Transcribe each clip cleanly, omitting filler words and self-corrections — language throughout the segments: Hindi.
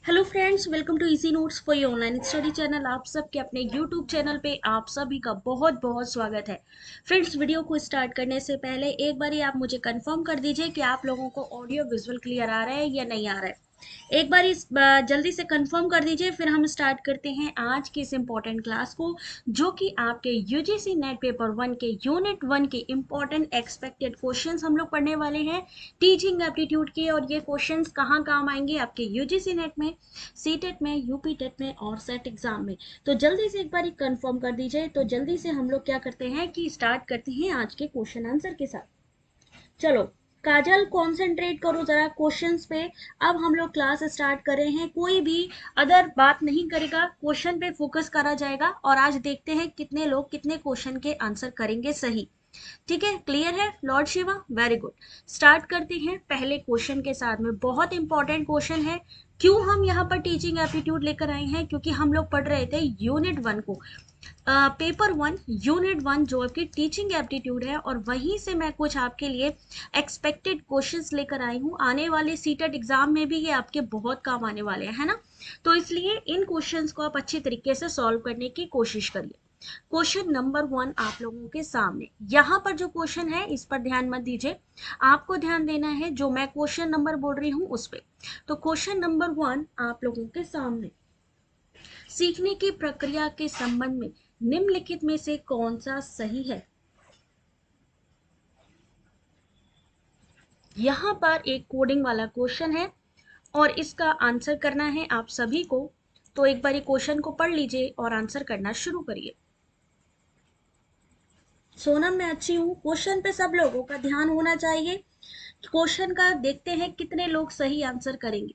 Hello friends, welcome to easy notes for your online study channel. आप सबके अपने यूट्यूब चैनल पे आप सभी का बहुत बहुत स्वागत है। फ्रेंड्स, वीडियो को स्टार्ट करने से पहले एक बार आप मुझे कंफर्म कर दीजिए कि आप लोगों को ऑडियो विजुअल क्लियर आ रहा है या नहीं आ रहा है। एक बार इस जल्दी से कंफर्म कर दीजिए, फिर हम स्टार्ट करते हैं आज की इस इम्पोर्टेंट क्लास को, जो कि आपके यूजीसी नेट पेपर 1 के यूनिट 1 के इम्पोर्टेंट एक्सपेक्टेड क्वेश्चंस हम लोग पढ़ने वाले हैं टीचिंग एप्टीट्यूड के। और ये क्वेश्चंस कहाँ काम आएंगे आपके यूजीसी नेट में, सीटेट में, यूपी टेट में और सेट एग्जाम में। तो जल्दी से एक बार कंफर्म कर दीजिए। तो जल्दी से हम लोग क्या करते हैं कि स्टार्ट करते हैं आज के क्वेश्चन आंसर के साथ। चलो काजल, कंसंट्रेट करो जरा क्वेश्चंस पे। अब हम लोग क्लास स्टार्ट कर रहे हैं, कोई भी अदर बात नहीं करेगा, क्वेश्चन पे फोकस करा जाएगा। और आज देखते हैं कितने लोग कितने क्वेश्चन के आंसर करेंगे सही। ठीक है, क्लियर है Lord Shiva? Very good. Start करते हैं पहले क्वेश्चन के साथ में। बहुत इंपॉर्टेंट क्वेश्चन है। क्यों हम यहाँ पर टीचिंग एप्टीट्यूड लेकर आए हैं? क्योंकि हम लोग पढ़ रहे थे यूनिट 1 को, पेपर 1 यूनिट 1 जो आपकी टीचिंग एप्टीट्यूड है, और वहीं से मैं कुछ आपके लिए एक्सपेक्टेड क्वेश्चंस लेकर आई हूँ। आने वाले सीटेट एग्जाम में भी ये आपके बहुत काम आने वाले हैं, है ना? तो इसलिए इन क्वेश्चंस को आप अच्छी तरीके से सॉल्व करने की कोशिश करिए। क्वेश्चन नंबर 1 आप लोगों के सामने, यहाँ पर जो क्वेश्चन है इस पर ध्यान मत दीजिए, आपको ध्यान देना है जो मैं क्वेश्चन नंबर बोल रही हूँ उस पे। तो क्वेश्चन नंबर 1 आप लोगों के सामने, सीखने की प्रक्रिया के संबंध में निम्नलिखित में से कौन सा सही है? यहाँ पर एक कोडिंग वाला क्वेश्चन है और इसका आंसर करना है आप सभी को। तो एक बार क्वेश्चन को पढ़ लीजिए और आंसर करना शुरू करिए। सोनम, मैं अच्छी हूँ, क्वेश्चन पे सब लोगों का ध्यान होना चाहिए। क्वेश्चन का देखते हैं कितने लोग सही आंसर करेंगे।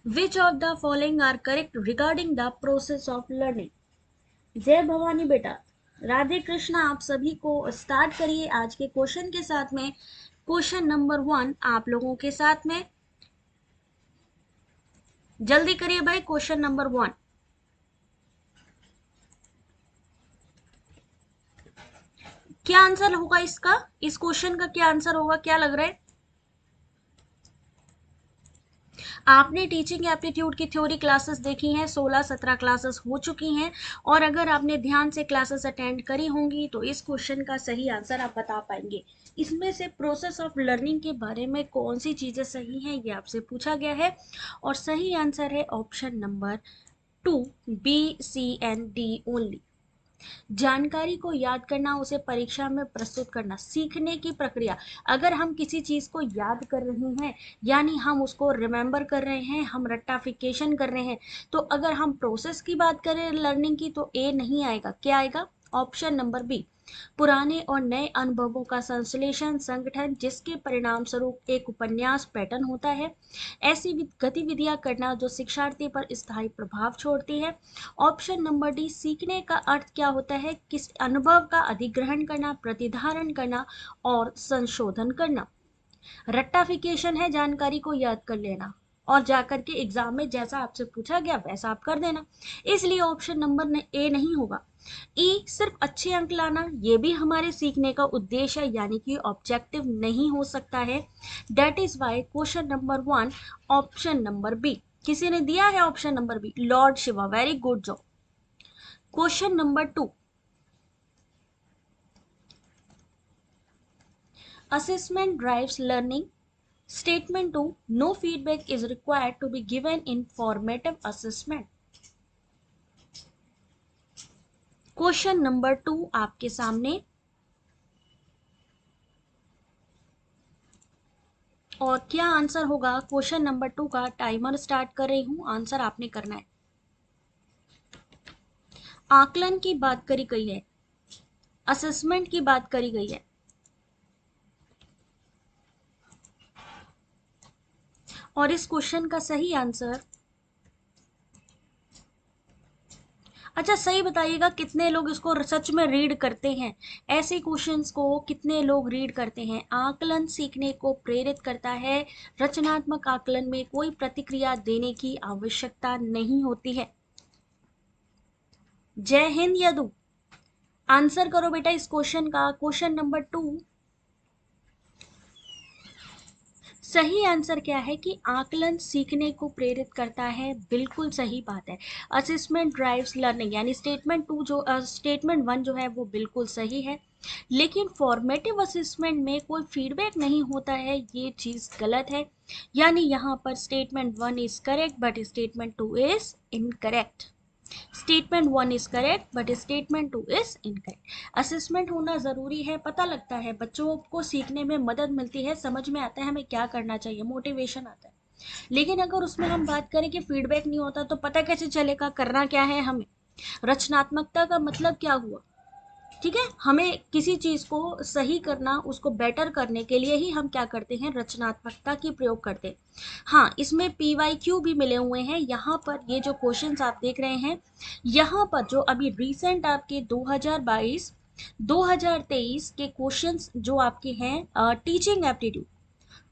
Which of the following are correct regarding the process of learning? जय भवानी बेटा, राधे कृष्णा। आप सभी को स्टार्ट करिए आज के क्वेश्चन के साथ में। क्वेश्चन नंबर 1 आप लोगों के साथ में, जल्दी करिए भाई। क्वेश्चन नंबर 1 क्या आंसर होगा इसका? इस क्वेश्चन का क्या आंसर होगा, क्या लग रहा है? आपने टीचिंग एप्टीट्यूड की थ्योरी क्लासेस देखी हैं, 16-17 क्लासेस हो चुकी हैं। और अगर आपने ध्यान से क्लासेस अटेंड करी होंगी तो इस क्वेश्चन का सही आंसर आप बता पाएंगे। इसमें से प्रोसेस ऑफ लर्निंग के बारे में कौन सी चीजें सही हैं ये आपसे पूछा गया है। और सही आंसर है option number 2, B C and D only. जानकारी को याद करना, उसे परीक्षा में प्रस्तुत करना, सीखने की प्रक्रिया। अगर हम किसी चीज को याद कर रहे हैं, यानी हम उसको रिमेंबर कर रहे हैं, हम रट्टाफिकेशन कर रहे हैं, तो अगर हम प्रोसेस की बात करें लर्निंग की तो ए नहीं आएगा। क्या आएगा? ऑप्शन नंबर बी, पुराने और नए अनुभवों का संश्लेषण संगठन, जिसके परिणाम स्वरूप एक उपन्यास पैटर्न होता है। ऐसी गतिविधियां करना जो शिक्षार्थी पर स्थायी प्रभाव छोड़ती है। ऑप्शन नंबर डी, सीखने का अर्थ क्या होता है? किस अनुभव का अधिग्रहण करना, प्रतिधारण करना और संशोधन करना। रट्टाफिकेशन है जानकारी को याद कर लेना और जाकर के एग्जाम में जैसा आपसे पूछा गया वैसा आप कर देना। इसलिए ऑप्शन नंबर ए नहीं होगा। ई, सिर्फ अच्छे अंक लाना, ये भी हमारे सीखने का उद्देश्य है, यानी कि ऑब्जेक्टिव नहीं हो सकता है। That is why question number 1 option number B. किसी ने दिया है option number B? Lord Shiva, very good job. Question number 2, assessment drives learning. Statement 2, no feedback is required to be given in formative assessment. Question number 2 आपके सामने, और क्या आंसर होगा क्वेश्चन नंबर 2 का? टाइमर स्टार्ट कर रही हूं, आंसर आपने करना है। आकलन की बात करी गई है, असेसमेंट की बात करी गई है, और इस क्वेश्चन का सही आंसर, अच्छा सही बताइएगा कितने लोग इसको सच में रीड करते हैं? ऐसे क्वेश्चंस को कितने लोग रीड करते हैं? आकलन सीखने को प्रेरित करता है। रचनात्मक आकलन में कोई प्रतिक्रिया देने की आवश्यकता नहीं होती है। जय हिंद यदु, आंसर करो बेटा इस क्वेश्चन का। क्वेश्चन नंबर 2, सही आंसर क्या है कि आकलन सीखने को प्रेरित करता है, बिल्कुल सही बात है। असेसमेंट ड्राइव्स लर्निंग, यानी स्टेटमेंट वन जो है वो बिल्कुल सही है। लेकिन फॉर्मेटिव असेसमेंट में कोई फीडबैक नहीं होता है, ये चीज़ गलत है। यानी यहाँ पर statement one is correct but statement two is incorrect. Statement one is correct but statement two is incorrect. Assessment होना ज़रूरी है, पता लगता है, बच्चों को सीखने में मदद मिलती है, समझ में आता है हमें क्या करना चाहिए, मोटिवेशन आता है। लेकिन अगर उसमें हम बात करें कि फीडबैक नहीं होता तो पता कैसे चलेगा करना क्या है हमें। रचनात्मकता का मतलब क्या हुआ? ठीक है, हमें किसी चीज को सही करना, उसको बेटर करने के लिए ही हम क्या करते हैं, रचनात्मकता की प्रयोग करते हैं। हाँ, इसमें PYQ भी मिले हुए हैं। यहाँ पर ये जो क्वेश्चंस आप देख रहे हैं, यहाँ पर जो अभी रिसेंट आपके 2022 2023 के क्वेश्चंस जो आपके हैं टीचिंग एप्टीट्यूड,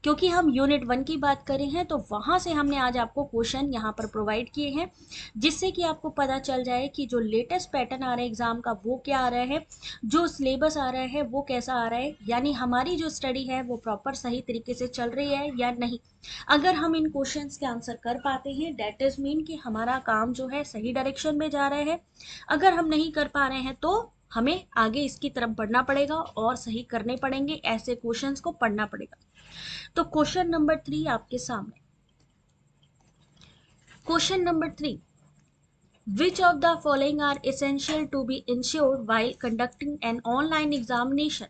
क्योंकि हम यूनिट वन की बात करें हैं तो वहां से हमने आज आपको क्वेश्चन यहाँ पर प्रोवाइड किए हैं, जिससे कि आपको पता चल जाए कि जो लेटेस्ट पैटर्न आ रहा है एग्जाम का वो क्या आ रहा है, जो सिलेबस आ रहा है वो कैसा आ रहा है, यानी हमारी जो स्टडी है वो प्रॉपर सही तरीके से चल रही है या नहीं। अगर हम इन क्वेश्चंस के आंसर कर पाते हैं, डेट इज मीन कि हमारा काम जो है सही डायरेक्शन में जा रहा है। अगर हम नहीं कर पा रहे हैं तो हमें आगे इसकी तरफ बढ़ना पड़ेगा और सही करने पड़ेंगे, ऐसे क्वेश्चंस को पढ़ना पड़ेगा। तो क्वेश्चन नंबर 3 आपके सामने। Question number 3, which of the following are essential to be ensured while conducting an online examination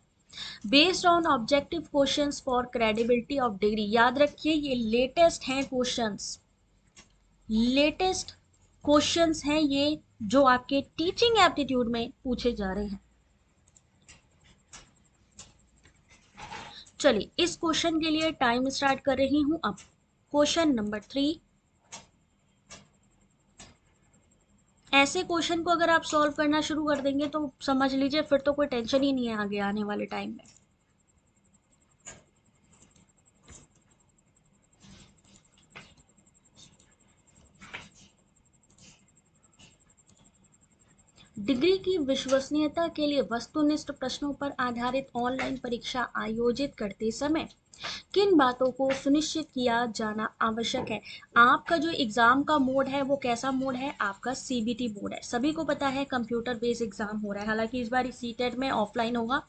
based on objective questions for credibility of degree? याद रखिए ये लेटेस्ट हैं क्वेश्चंस, लेटेस्ट क्वेश्चंस हैं ये, जो आपके टीचिंग एप्टीट्यूड में पूछे जा रहे हैं। चलिए इस क्वेश्चन के लिए टाइम स्टार्ट कर रही हूं अब। क्वेश्चन नंबर 3, ऐसे क्वेश्चन को अगर आप सॉल्व करना शुरू कर देंगे तो समझ लीजिए फिर तो कोई टेंशन ही नहीं है आगे आने वाले टाइम में। डिग्री की विश्वसनीयता के लिए वस्तुनिष्ठ प्रश्नों पर आधारित ऑनलाइन परीक्षा आयोजित करते समय किन बातों को सुनिश्चित किया जाना आवश्यक है? आपका जो एग्जाम का मोड है वो कैसा मोड है? आपका CBT मोड है। सभी को पता है कंप्यूटर बेस्ड एग्जाम हो रहा है, हालांकि इस बार CTET में ऑफलाइन होगा,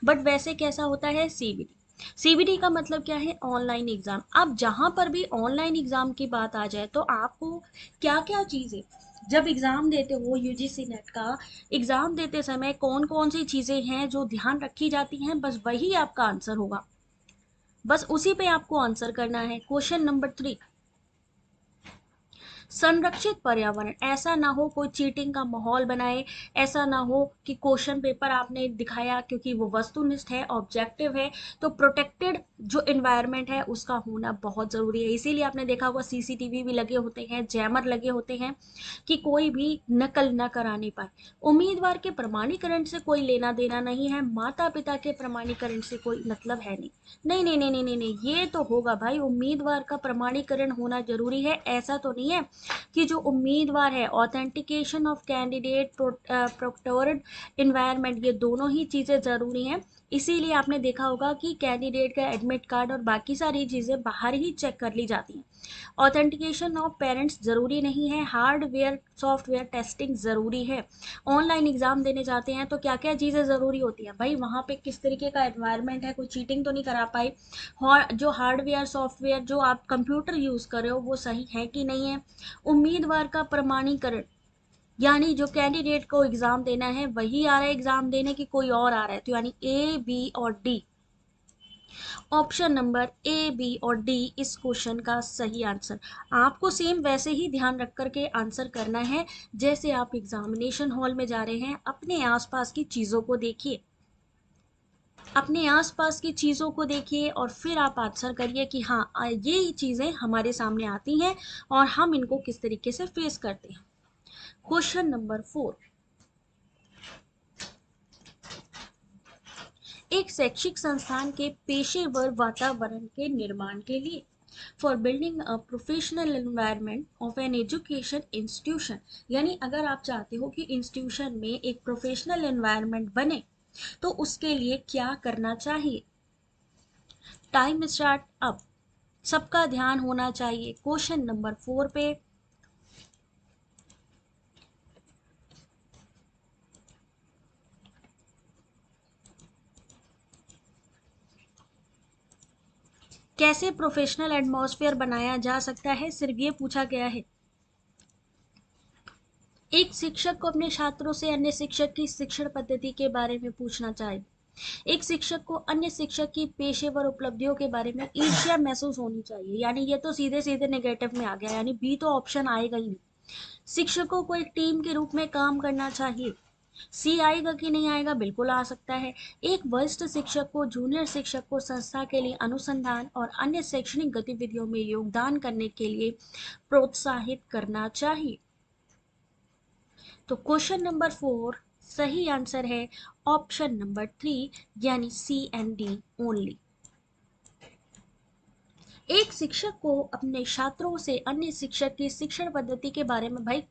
बट वैसे कैसा होता है CBT का मतलब क्या है? Online exam. अब जहां पर भी ऑनलाइन एग्जाम की बात आ जाए तो आपको क्या क्या चीजें, जब एग्जाम देते हो UGC नेट का एग्जाम देते समय कौन कौन सी चीजें हैं जो ध्यान रखी जाती हैं, बस वही आपका आंसर होगा, बस उसी पे आपको आंसर करना है। क्वेश्चन नंबर 3, संरक्षित पर्यावरण, ऐसा ना हो कोई चीटिंग का माहौल बनाए, ऐसा ना हो कि क्वेश्चन पेपर आपने दिखाया क्योंकि वो वस्तुनिष्ठ है, ऑब्जेक्टिव है, तो प्रोटेक्टेड जो एनवायरनमेंट है उसका होना बहुत जरूरी है। इसीलिए आपने देखा होगा CCTV भी लगे होते हैं, जैमर लगे होते हैं कि कोई भी नकल न कराने पाए। उम्मीदवार के प्रमाणीकरण से कोई लेना देना नहीं है, माता पिता के प्रमाणीकरण से कोई मतलब है नहीं। नहीं नहीं नहीं नहीं नहीं नहीं, ये तो होगा भाई, उम्मीदवार का प्रमाणीकरण होना जरूरी है। ऐसा तो नहीं है कि जो उम्मीदवार है, ऑथेंटिकेशन ऑफ कैंडिडेट, प्रोक्टोर्ड इन्वायरमेंट, ये दोनों ही चीज़ें ज़रूरी हैं। इसीलिए आपने देखा होगा कि कैंडिडेट का एडमिट कार्ड और बाकी सारी चीज़ें बाहर ही चेक कर ली जाती हैं। ऑथेंटिकेशन ऑफ पेरेंट्स ज़रूरी नहीं है, हार्डवेयर सॉफ्टवेयर टेस्टिंग ज़रूरी है। ऑनलाइन एग्जाम देने जाते हैं तो क्या क्या चीज़ें ज़रूरी होती हैं भाई, वहाँ पे किस तरीके का एनवायरनमेंट है, कोई चीटिंग तो नहीं करा पाए, जो हार्डवेयर सॉफ्टवेयर जो आप कंप्यूटर यूज़ कर रहे हो वो सही है कि नहीं है। उम्मीदवार का प्रमाणीकरण, यानी जो कैंडिडेट को एग्जाम देना है वही आ रहा है एग्जाम देने की, कोई और आ रहा है, तो यानी A, B और D, option number A, B और D इस क्वेश्चन का सही आंसर। आपको सेम वैसे ही ध्यान रख करके आंसर करना है जैसे आप एग्जामिनेशन हॉल में जा रहे हैं। अपने आसपास की चीजों को देखिए, अपने आसपास की चीजों को देखिए और फिर आप आंसर करिए कि हाँ ये चीजें हमारे सामने आती हैं और हम इनको किस तरीके से फेस करते हैं। क्वेश्चन नंबर 4, एक शैक्षिक संस्थान के पेशेवर वातावरण के निर्माण के लिए, for building a professional environment of an education institution, यानी अगर आप चाहते हो कि इंस्टीट्यूशन में एक प्रोफेशनल एनवायरनमेंट बने तो उसके लिए क्या करना चाहिए। टाइम स्टार्ट अब। सबका ध्यान होना चाहिए क्वेश्चन नंबर 4 पे। कैसे प्रोफेशनल एटमॉस्फेयर बनाया जा सकता है, सिर्फ ये पूछा गया है। एक शिक्षक को अपने छात्रों से अन्य शिक्षक की शिक्षण पद्धति के बारे में पूछना चाहिए। एक शिक्षक को अन्य शिक्षक की पेशेवर उपलब्धियों के बारे में ईर्ष्या महसूस होनी चाहिए। यानी ये तो सीधे सीधे नेगेटिव में आ गया, यानी बी तो ऑप्शन आएगा ही नहीं। शिक्षकों को एक टीम के रूप में काम करना चाहिए। सी आएगा कि नहीं आएगा, बिल्कुल आ सकता है। एक वरिष्ठ शिक्षक को जूनियर शिक्षक को संस्था के लिए अनुसंधान और अन्य शैक्षणिक गतिविधियों में योगदान करने के लिए प्रोत्साहित करना चाहिए। तो क्वेश्चन नंबर 4 सही आंसर है ऑप्शन नंबर 3 यानी सी एंड डी ओनली। एक शिक्षक को अपने छात्रों से अन्य शिक्षक की शिक्षण पद्धति के बारे में, भाई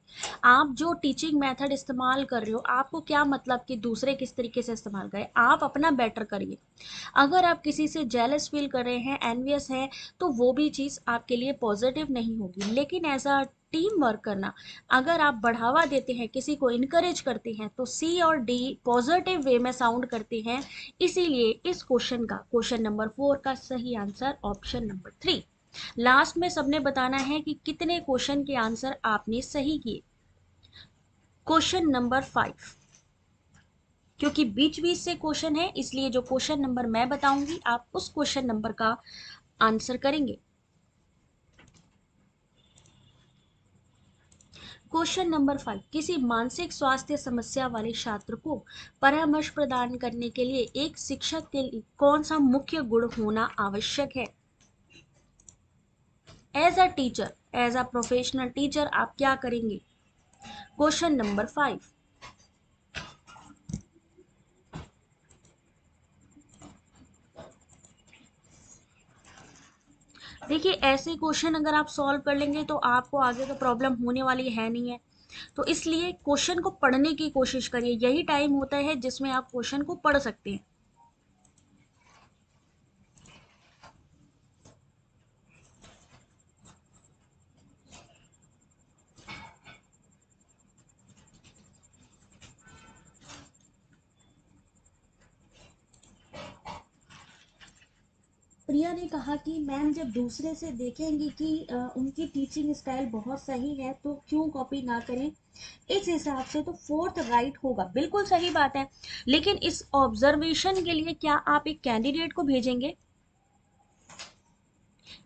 आप जो टीचिंग मेथड इस्तेमाल कर रहे हो, आपको क्या मतलब कि दूसरे किस तरीके से इस्तेमाल करें, आप अपना बेटर करिए। अगर आप किसी से जेलस फील कर रहे हैं, एनवियस है, तो वो भी चीज़ आपके लिए पॉजिटिव नहीं होगी। लेकिन एज अ टीम वर्क करना, अगर आप बढ़ावा देते हैं, किसी को इनकरेज करते हैं, तो सी और डी पॉजिटिव वे में साउंड करते हैं। इसीलिए इस क्वेश्चन का, क्वेश्चन नंबर 4 का सही आंसर ऑप्शन नंबर 3। लास्ट में सबने बताना है कि कितने क्वेश्चन के आंसर आपने सही किए। क्वेश्चन नंबर 5, क्योंकि बीच बीच से क्वेश्चन है, इसलिए जो क्वेश्चन नंबर मैं बताऊंगी आप उस क्वेश्चन नंबर का आंसर करेंगे। क्वेश्चन नंबर 5, किसी मानसिक स्वास्थ्य समस्या वाले छात्र को परामर्श प्रदान करने के लिए एक शिक्षक के लिए कौन सा मुख्य गुण होना आवश्यक है। As a teacher, as a professional teacher आप क्या करेंगे। क्वेश्चन नंबर 5, देखिए ऐसे क्वेश्चन अगर आप सॉल्व कर लेंगे तो आपको आगे तो प्रॉब्लम होने वाली है नहीं है। तो इसलिए क्वेश्चन को पढ़ने की कोशिश करिए, यही टाइम होता है जिसमें आप क्वेश्चन को पढ़ सकते हैं। प्रिया ने कहा कि मैम जब दूसरे से देखेंगे कि उनकी टीचिंग स्टाइल बहुत सही है तो क्यों कॉपी ना करें। इस हिसाब से तो 4th राइट होगा, बिल्कुल सही बात है। लेकिन इस ऑब्जर्वेशन के लिए क्या आप एक कैंडिडेट को भेजेंगे।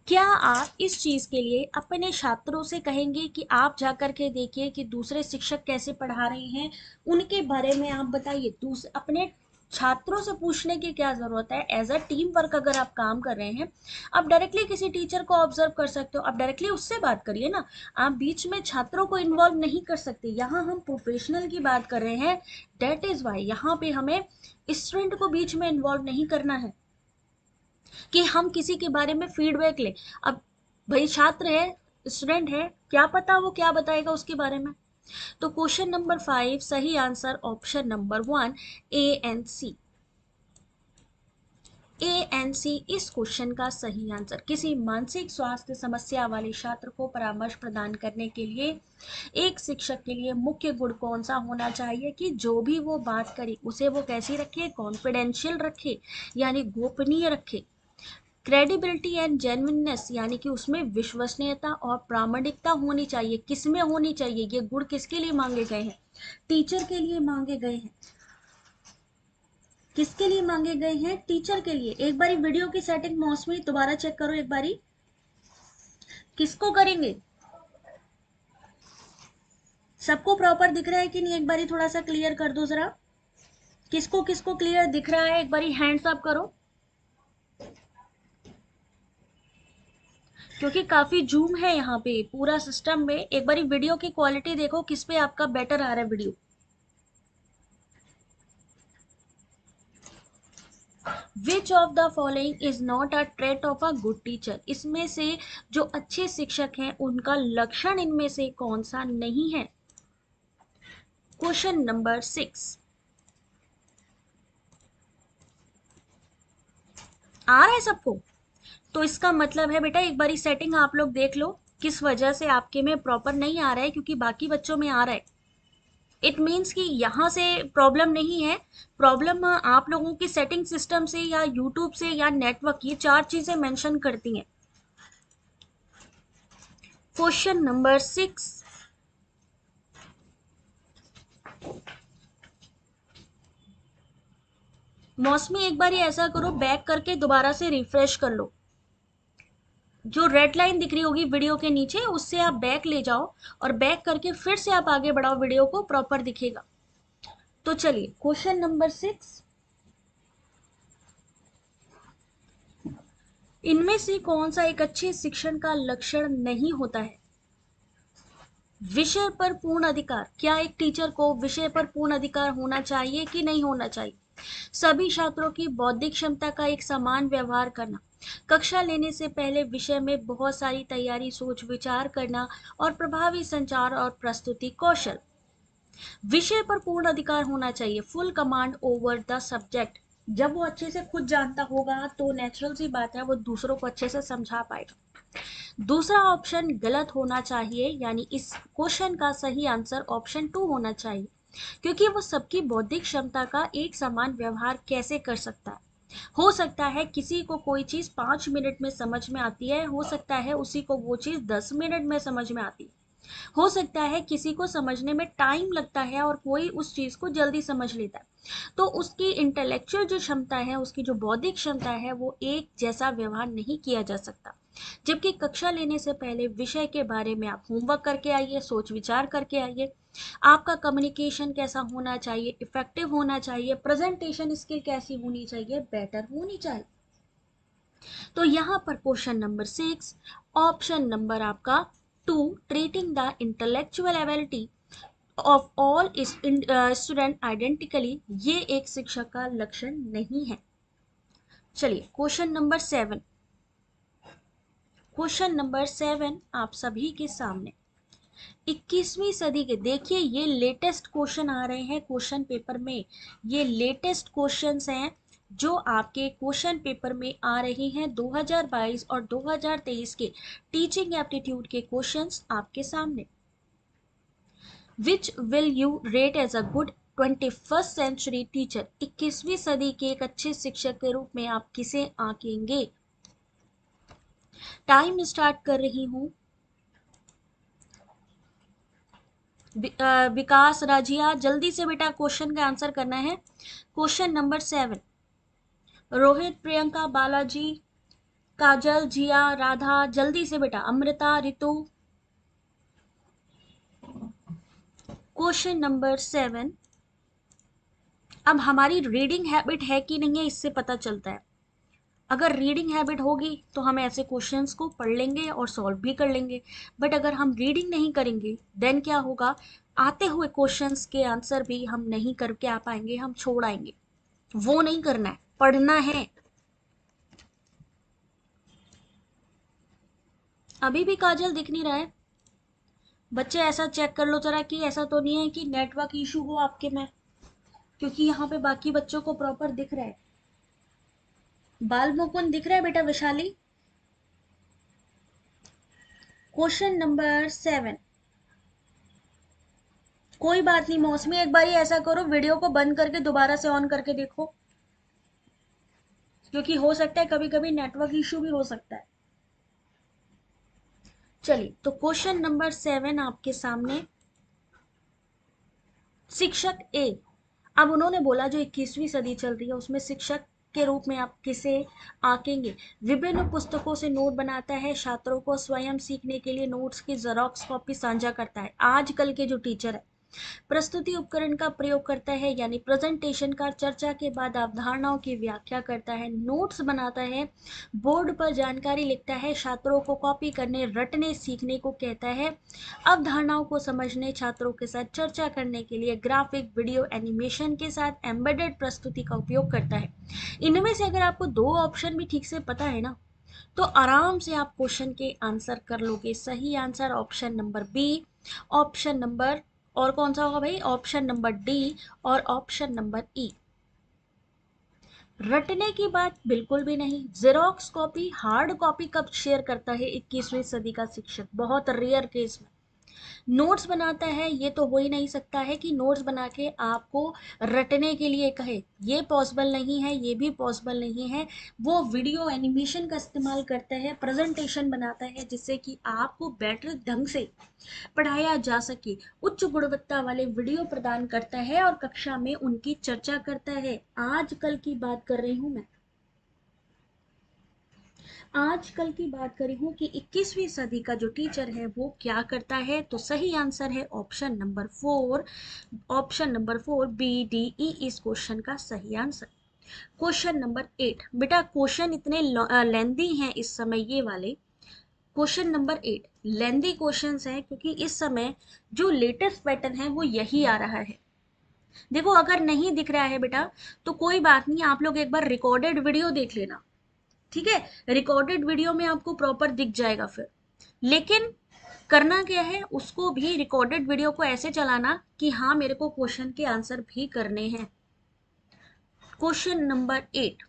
क्या आप इस चीज के लिए अपने छात्रों से कहेंगे कि आप जाकर के देखिए कि दूसरे शिक्षक कैसे पढ़ा रहे हैं, उनके बारे में आप बताइए। दूसरे अपने छात्रों से पूछने की क्या जरूरत है। एज अ टीम वर्क अगर आप काम कर रहे हैं, आप डायरेक्टली किसी टीचर को ऑब्जर्व कर सकते हो, आप डायरेक्टली उससे बात करिए ना। आप बीच में छात्रों को इन्वॉल्व नहीं कर सकते। यहाँ हम प्रोफेशनल की बात कर रहे हैं, डेट इज वाई यहाँ पे हमें स्टूडेंट को बीच में इन्वॉल्व नहीं करना है कि हम किसी के बारे में फीडबैक ले। अब भाई छात्र है, स्टूडेंट है, क्या पता वो क्या बताएगा उसके बारे में। तो क्वेश्चन नंबर 5 सही answer option number 1 A and C. A and C इस क्वेश्चन का सही आंसर। किसी मानसिक स्वास्थ्य समस्या वाले छात्र को परामर्श प्रदान करने के लिए एक शिक्षक के लिए मुख्य गुण कौन सा होना चाहिए कि जो भी वो बात करे उसे वो कैसी रखे, कॉन्फिडेंशियल रखे, यानी गोपनीय रखे। क्रेडिबिलिटी एंड जेन्युइननेस, यानी कि उसमें विश्वसनीयता और प्रामाणिकता होनी चाहिए। किसमें होनी चाहिए, ये गुण किसके लिए मांगे गए हैं, टीचर के लिए मांगे गए हैं। किसके लिए मांगे गए हैं, टीचर के लिए। एक बारी वीडियो की सेटिंग मौसमी दोबारा चेक करो एक बारी, किसको करेंगे। सबको प्रॉपर दिख रहा है कि नहीं, एक बारी थोड़ा सा क्लियर कर दो जरा। किसको किसको क्लियर दिख रहा है, एक बारी हैंड्स अप करो, क्योंकि काफी जूम है यहाँ पे पूरा सिस्टम में। एक बारी वीडियो की क्वालिटी देखो किस पे आपका बेटर आ रहा है video. Which of the following is not a trait of a good teacher, इसमें से जो अच्छे शिक्षक हैं उनका लक्षण इनमें से कौन सा नहीं है। क्वेश्चन नंबर 6 आ रहा है सबको। तो इसका मतलब है बेटा, एक बारी सेटिंग आप लोग देख लो किस वजह से आपके में प्रॉपर नहीं आ रहा है, क्योंकि बाकी बच्चों में आ रहा है। इट मीन्स कि यहाँ से प्रॉब्लम नहीं है, प्रॉब्लम आप लोगों की सेटिंग सिस्टम से या यूट्यूब से या नेटवर्क, ये चार चीजें मेंशन करती हैं। क्वेश्चन नंबर 6, मौसमी एक बार ऐसा करो, बैक करके दोबारा से रिफ्रेश कर लो। जो रेड लाइन दिख रही होगी वीडियो के नीचे, उससे आप बैक ले जाओ और बैक करके फिर से आप आगे बढ़ाओ, वीडियो को प्रॉपर दिखेगा। तो चलिए क्वेश्चन नंबर 6, इनमें से कौन सा एक अच्छे शिक्षण का लक्षण नहीं होता है? विषय पर पूर्ण अधिकार। क्या एक टीचर को विषय पर पूर्ण अधिकार होना चाहिए कि नहीं होना चाहिए? सभी छात्रों की बौद्धिक क्षमता का एक समान व्यवहार करना, कक्षा लेने से पहले विषय में बहुत सारी तैयारी, सोच विचार करना और प्रभावी संचार और प्रस्तुति कौशल। विषय पर पूर्ण अधिकार होना चाहिए, full command over the subject. जब वो अच्छे से खुद जानता होगा तो नेचुरल सी बात है वो दूसरों को अच्छे से समझा पाएगा। दूसरा ऑप्शन गलत होना चाहिए, यानी इस क्वेश्चन का सही आंसर ऑप्शन 2 होना चाहिए, क्योंकि वो सबकी बौद्धिक क्षमता का एक समान व्यवहार कैसे कर सकता है? हो सकता है किसी को कोई चीज 5 मिनट में समझ में आती है, हो सकता है उसी को वो चीज 10 मिनट में समझ में आती है। हो सकता है किसी को समझने में टाइम लगता है और कोई उस चीज को जल्दी समझ लेता है। तो उसकी इंटेलेक्चुअल जो क्षमता है, उसकी जो बौद्धिक क्षमता है, वो एक जैसा व्यवहार नहीं किया जा सकता। जबकि कक्षा लेने से पहले विषय के बारे में आप होमवर्क करके आइए, सोच विचार करके आइए। आपका कम्युनिकेशन कैसा होना चाहिए? इफेक्टिव होना चाहिए। प्रेजेंटेशन स्किल कैसी होनी चाहिए? बेटर होनी चाहिए। तो यहाँ पर क्वेश्चन नंबर 6, ऑप्शन नंबर आपका 2, treating the intellectual ability of all student identically, ये एक शिक्षक का लक्षण नहीं है। चलिए क्वेश्चन नंबर 7, क्वेश्चन नंबर 7 आप सभी के सामने 21वीं सदी के, देखिए ये लेटेस्ट क्वेश्चन आ रहे हैं क्वेश्चन पेपर में, ये लेटेस्ट क्वेश्चंस हैं जो आपके क्वेश्चन पेपर में आ रहे हैं 2022 और 2023 के टीचिंग एप्टीट्यूड के क्वेश्चंस आपके सामने। Which will you rate as a good 21st century teacher, 21वीं सदी के एक अच्छे शिक्षक के रूप में आप किसे आंकेंगे? टाइम स्टार्ट कर रही हूं। विकास राजिया, जल्दी से बेटा क्वेश्चन का आंसर करना है। क्वेश्चन नंबर 7, रोहित, प्रियंका, बालाजी, काजल, जिया, राधा, जल्दी से बेटा, अमृता, रितु। क्वेश्चन नंबर 7, अब हमारी रीडिंग हैबिट है कि नहीं है इससे पता चलता है। अगर रीडिंग हैबिट होगी तो हम ऐसे क्वेश्चंस को पढ़ लेंगे और सॉल्व भी कर लेंगे, बट अगर हम रीडिंग नहीं करेंगे देन क्या होगा? आते हुए क्वेश्चंस के आंसर भी हम नहीं करके आ पाएंगे, हम छोड़ आएंगे। वो नहीं करना है, पढ़ना है। अभी भी काजल दिख नहीं रहा है? बच्चे ऐसा चेक कर लो जरा कि ऐसा तो नहीं है कि नेटवर्क इशू हो आपके में, क्योंकि यहाँ पे बाकी बच्चों को प्रॉपर दिख रहा है। बाल मुकुंद दिख रहा है बेटा? विशाली, क्वेश्चन नंबर 7, कोई बात नहीं मौसमी, एक बार ऐसा करो वीडियो को बंद करके दोबारा से ऑन करके देखो, क्योंकि हो सकता है कभी कभी नेटवर्क इशू भी हो सकता है। चलिए तो क्वेश्चन नंबर 7 आपके सामने, शिक्षक ए, अब उन्होंने बोला जो 21वीं सदी चल रही है उसमें शिक्षक के रूप में आप किसे आंकेंगे? विभिन्न पुस्तकों से नोट बनाता है, छात्रों को स्वयं सीखने के लिए नोट्स की जेरोक्स कॉपी साझा करता है। आजकल के जो टीचर है, प्रस्तुति उपकरण का प्रयोग करता है, यानी प्रेजेंटेशन का, चर्चा के बाद अवधारणाओं की व्याख्या करता है, नोट्स बनाता है, बोर्ड पर जानकारी लिखता है, छात्रों को कॉपी करने, रटने, सीखने को कहता है, अवधारणाओं को समझने, छात्रों के साथ चर्चा करने के लिए ग्राफिक, वीडियो, एनिमेशन के साथ एम्बेडेड प्रस्तुति का उपयोग करता है। इनमें से अगर आपको दो ऑप्शन भी ठीक से पता है ना, तो आराम से आप क्वेश्चन के आंसर कर लोगे। सही answer option number B, option number, और कौन सा होगा भाई? ऑप्शन नंबर डी और ऑप्शन नंबर ई। रटने की बात बिल्कुल भी नहीं। जेरोक्स कॉपी, हार्ड कॉपी कब शेयर करता है 21वीं सदी का शिक्षक? बहुत रेयर केस में। नोट्स बनाता है, ये तो हो ही नहीं सकता है कि नोट्स बना के आपको रटने के लिए कहे, ये पॉसिबल नहीं है, ये भी पॉसिबल नहीं है। वो वीडियो एनिमेशन का इस्तेमाल करता है, प्रेजेंटेशन बनाता है, जिससे कि आपको बेटर ढंग से पढ़ाया जा सके, उच्च गुणवत्ता वाले वीडियो प्रदान करता है और कक्षा में उनकी चर्चा करता है। आजकल की बात कर रही हूं मैं, आजकल की बात करी हूँ कि 21वीं सदी का जो टीचर है वो क्या करता है। तो सही आंसर है option number 4। Option number 4 B D E इस क्वेश्चन का सही आंसर। क्वेश्चन नंबर 8 बेटा, क्वेश्चन इतने लेंदी हैं इस समय ये वाले। क्वेश्चन नंबर 8 लेंदी क्वेश्चंस हैं क्योंकि इस समय जो लेटेस्ट पैटर्न है वो यही आ रहा है। देखो, अगर नहीं दिख रहा है बेटा तो कोई बात नहीं, आप लोग एक बार रिकॉर्डेड वीडियो देख लेना, ठीक है? रिकॉर्डेड वीडियो में आपको प्रॉपर दिख जाएगा फिर। लेकिन करना क्या है, उसको भी रिकॉर्डेड वीडियो को ऐसे चलाना कि हाँ मेरे को क्वेश्चन के आंसर भी करने हैं। क्वेश्चन नंबर 8,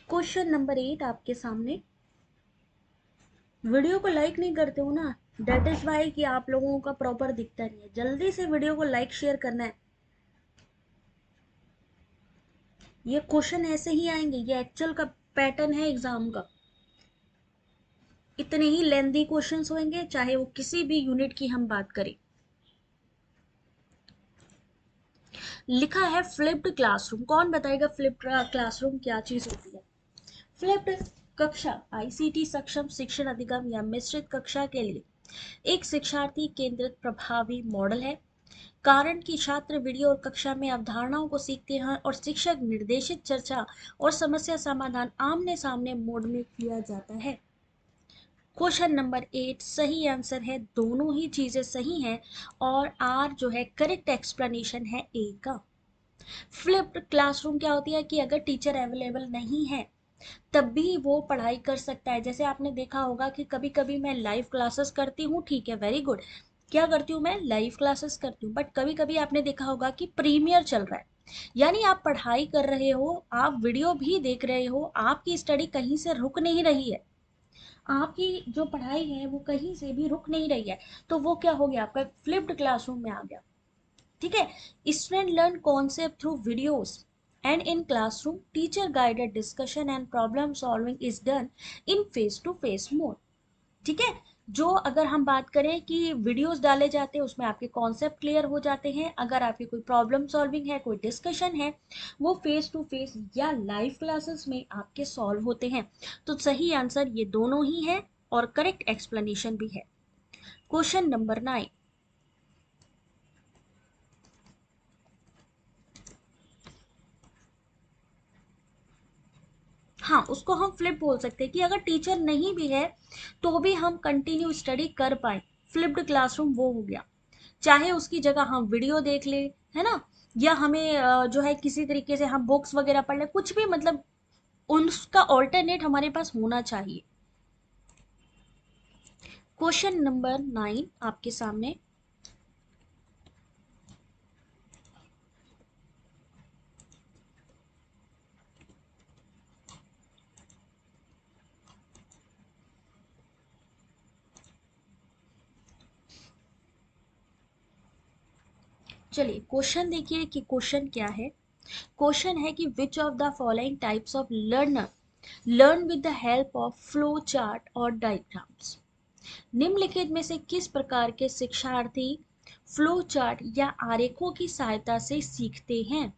क्वेश्चन नंबर 8 आपके सामने। वीडियो को लाइक नहीं करते हो ना, दैट इज वाई कि आप लोगों का प्रॉपर दिखता नहीं है। जल्दी से वीडियो को लाइक शेयर करना है। ये क्वेश्चन ऐसे ही आएंगे, ये एक्चुअल का पैटर्न है एग्जाम का। इतने ही लेंदी क्वेश्चंस होंगे, चाहे वो किसी भी यूनिट की हम बात करें। लिखा है फ्लिप्ड क्लासरूम, कौन बताएगा फ्लिप्ड क्लासरूम क्या चीज होती है? फ्लिप्ड कक्षा आईसीटी सक्षम शिक्षण अधिगम या मिश्रित कक्षा के लिए एक शिक्षार्थी केंद्रित प्रभावी मॉडल है। कारण कि छात्र वीडियो और कक्षा में अवधारणाओं को सीखते हैं और शिक्षक निर्देशित चर्चा और समस्या समाधान आमने सामने मोड में किया जाता है। क्वेश्चन नंबर 8 सही आंसर है, दोनों ही चीजें सही हैं और आर जो है करेक्ट एक्सप्लेनेशन है ए का। फ्लिप्ड क्लासरूम क्या होती है कि अगर टीचर अवेलेबल नहीं है तब भी वो पढ़ाई कर सकता है। जैसे आपने देखा होगा कि कभी कभी मैं लाइव क्लासेस करती हूँ, ठीक है, वेरी गुड। क्या करती हूँ मैं? लाइव क्लासेस करती हूँ। बट कभी कभी आपने देखा होगा कि प्रीमियर चल रहा है, यानी आप पढ़ाई कर रहे हो, आप वीडियो भी देख रहे हो, आपकी स्टडी कहीं से रुक नहीं रही है, आपकी जो पढ़ाई है वो कहीं से भी रुक नहीं रही है। तो वो क्या हो गया? आपका फ्लिप्ड क्लासरूम में आ गया, ठीक है? Student learn concept through videos and in classroom teacher guided discussion and problem solving is done in face to face mode, ठीक है? जो अगर हम बात करें कि वीडियोस डाले जाते हैं उसमें आपके कॉन्सेप्ट क्लियर हो जाते हैं, अगर आपकी कोई प्रॉब्लम सॉल्विंग है, कोई डिस्कशन है, वो फेस टू फेस या लाइव क्लासेस में आपके सॉल्व होते हैं। तो सही आंसर ये दोनों ही है और करेक्ट एक्सप्लेनेशन भी है। क्वेश्चन नंबर 9, हाँ उसको हम फ्लिप बोल सकते हैं कि अगर टीचर नहीं भी है तो भी हम कंटिन्यू स्टडी कर पाए। फ्लिप्ड क्लासरूम वो हो गया, चाहे उसकी जगह हम वीडियो देख ले, है ना, या हमें जो है किसी तरीके से हम बुक्स वगैरह पढ़ ले, कुछ भी, मतलब उसका ऑल्टरनेट हमारे पास होना चाहिए। क्वेश्चन नंबर 9 आपके सामने। चलिए क्वेश्चन देखिए कि क्वेश्चन क्या है। क्वेश्चन है कि विच of the following types of learner learn with the help of flow chart और डायग्राम्स। निम्नलिखित में से किस प्रकार के शिक्षार्थी फ्लो चार्ट या आरेखों की सहायता से सीखते हैं?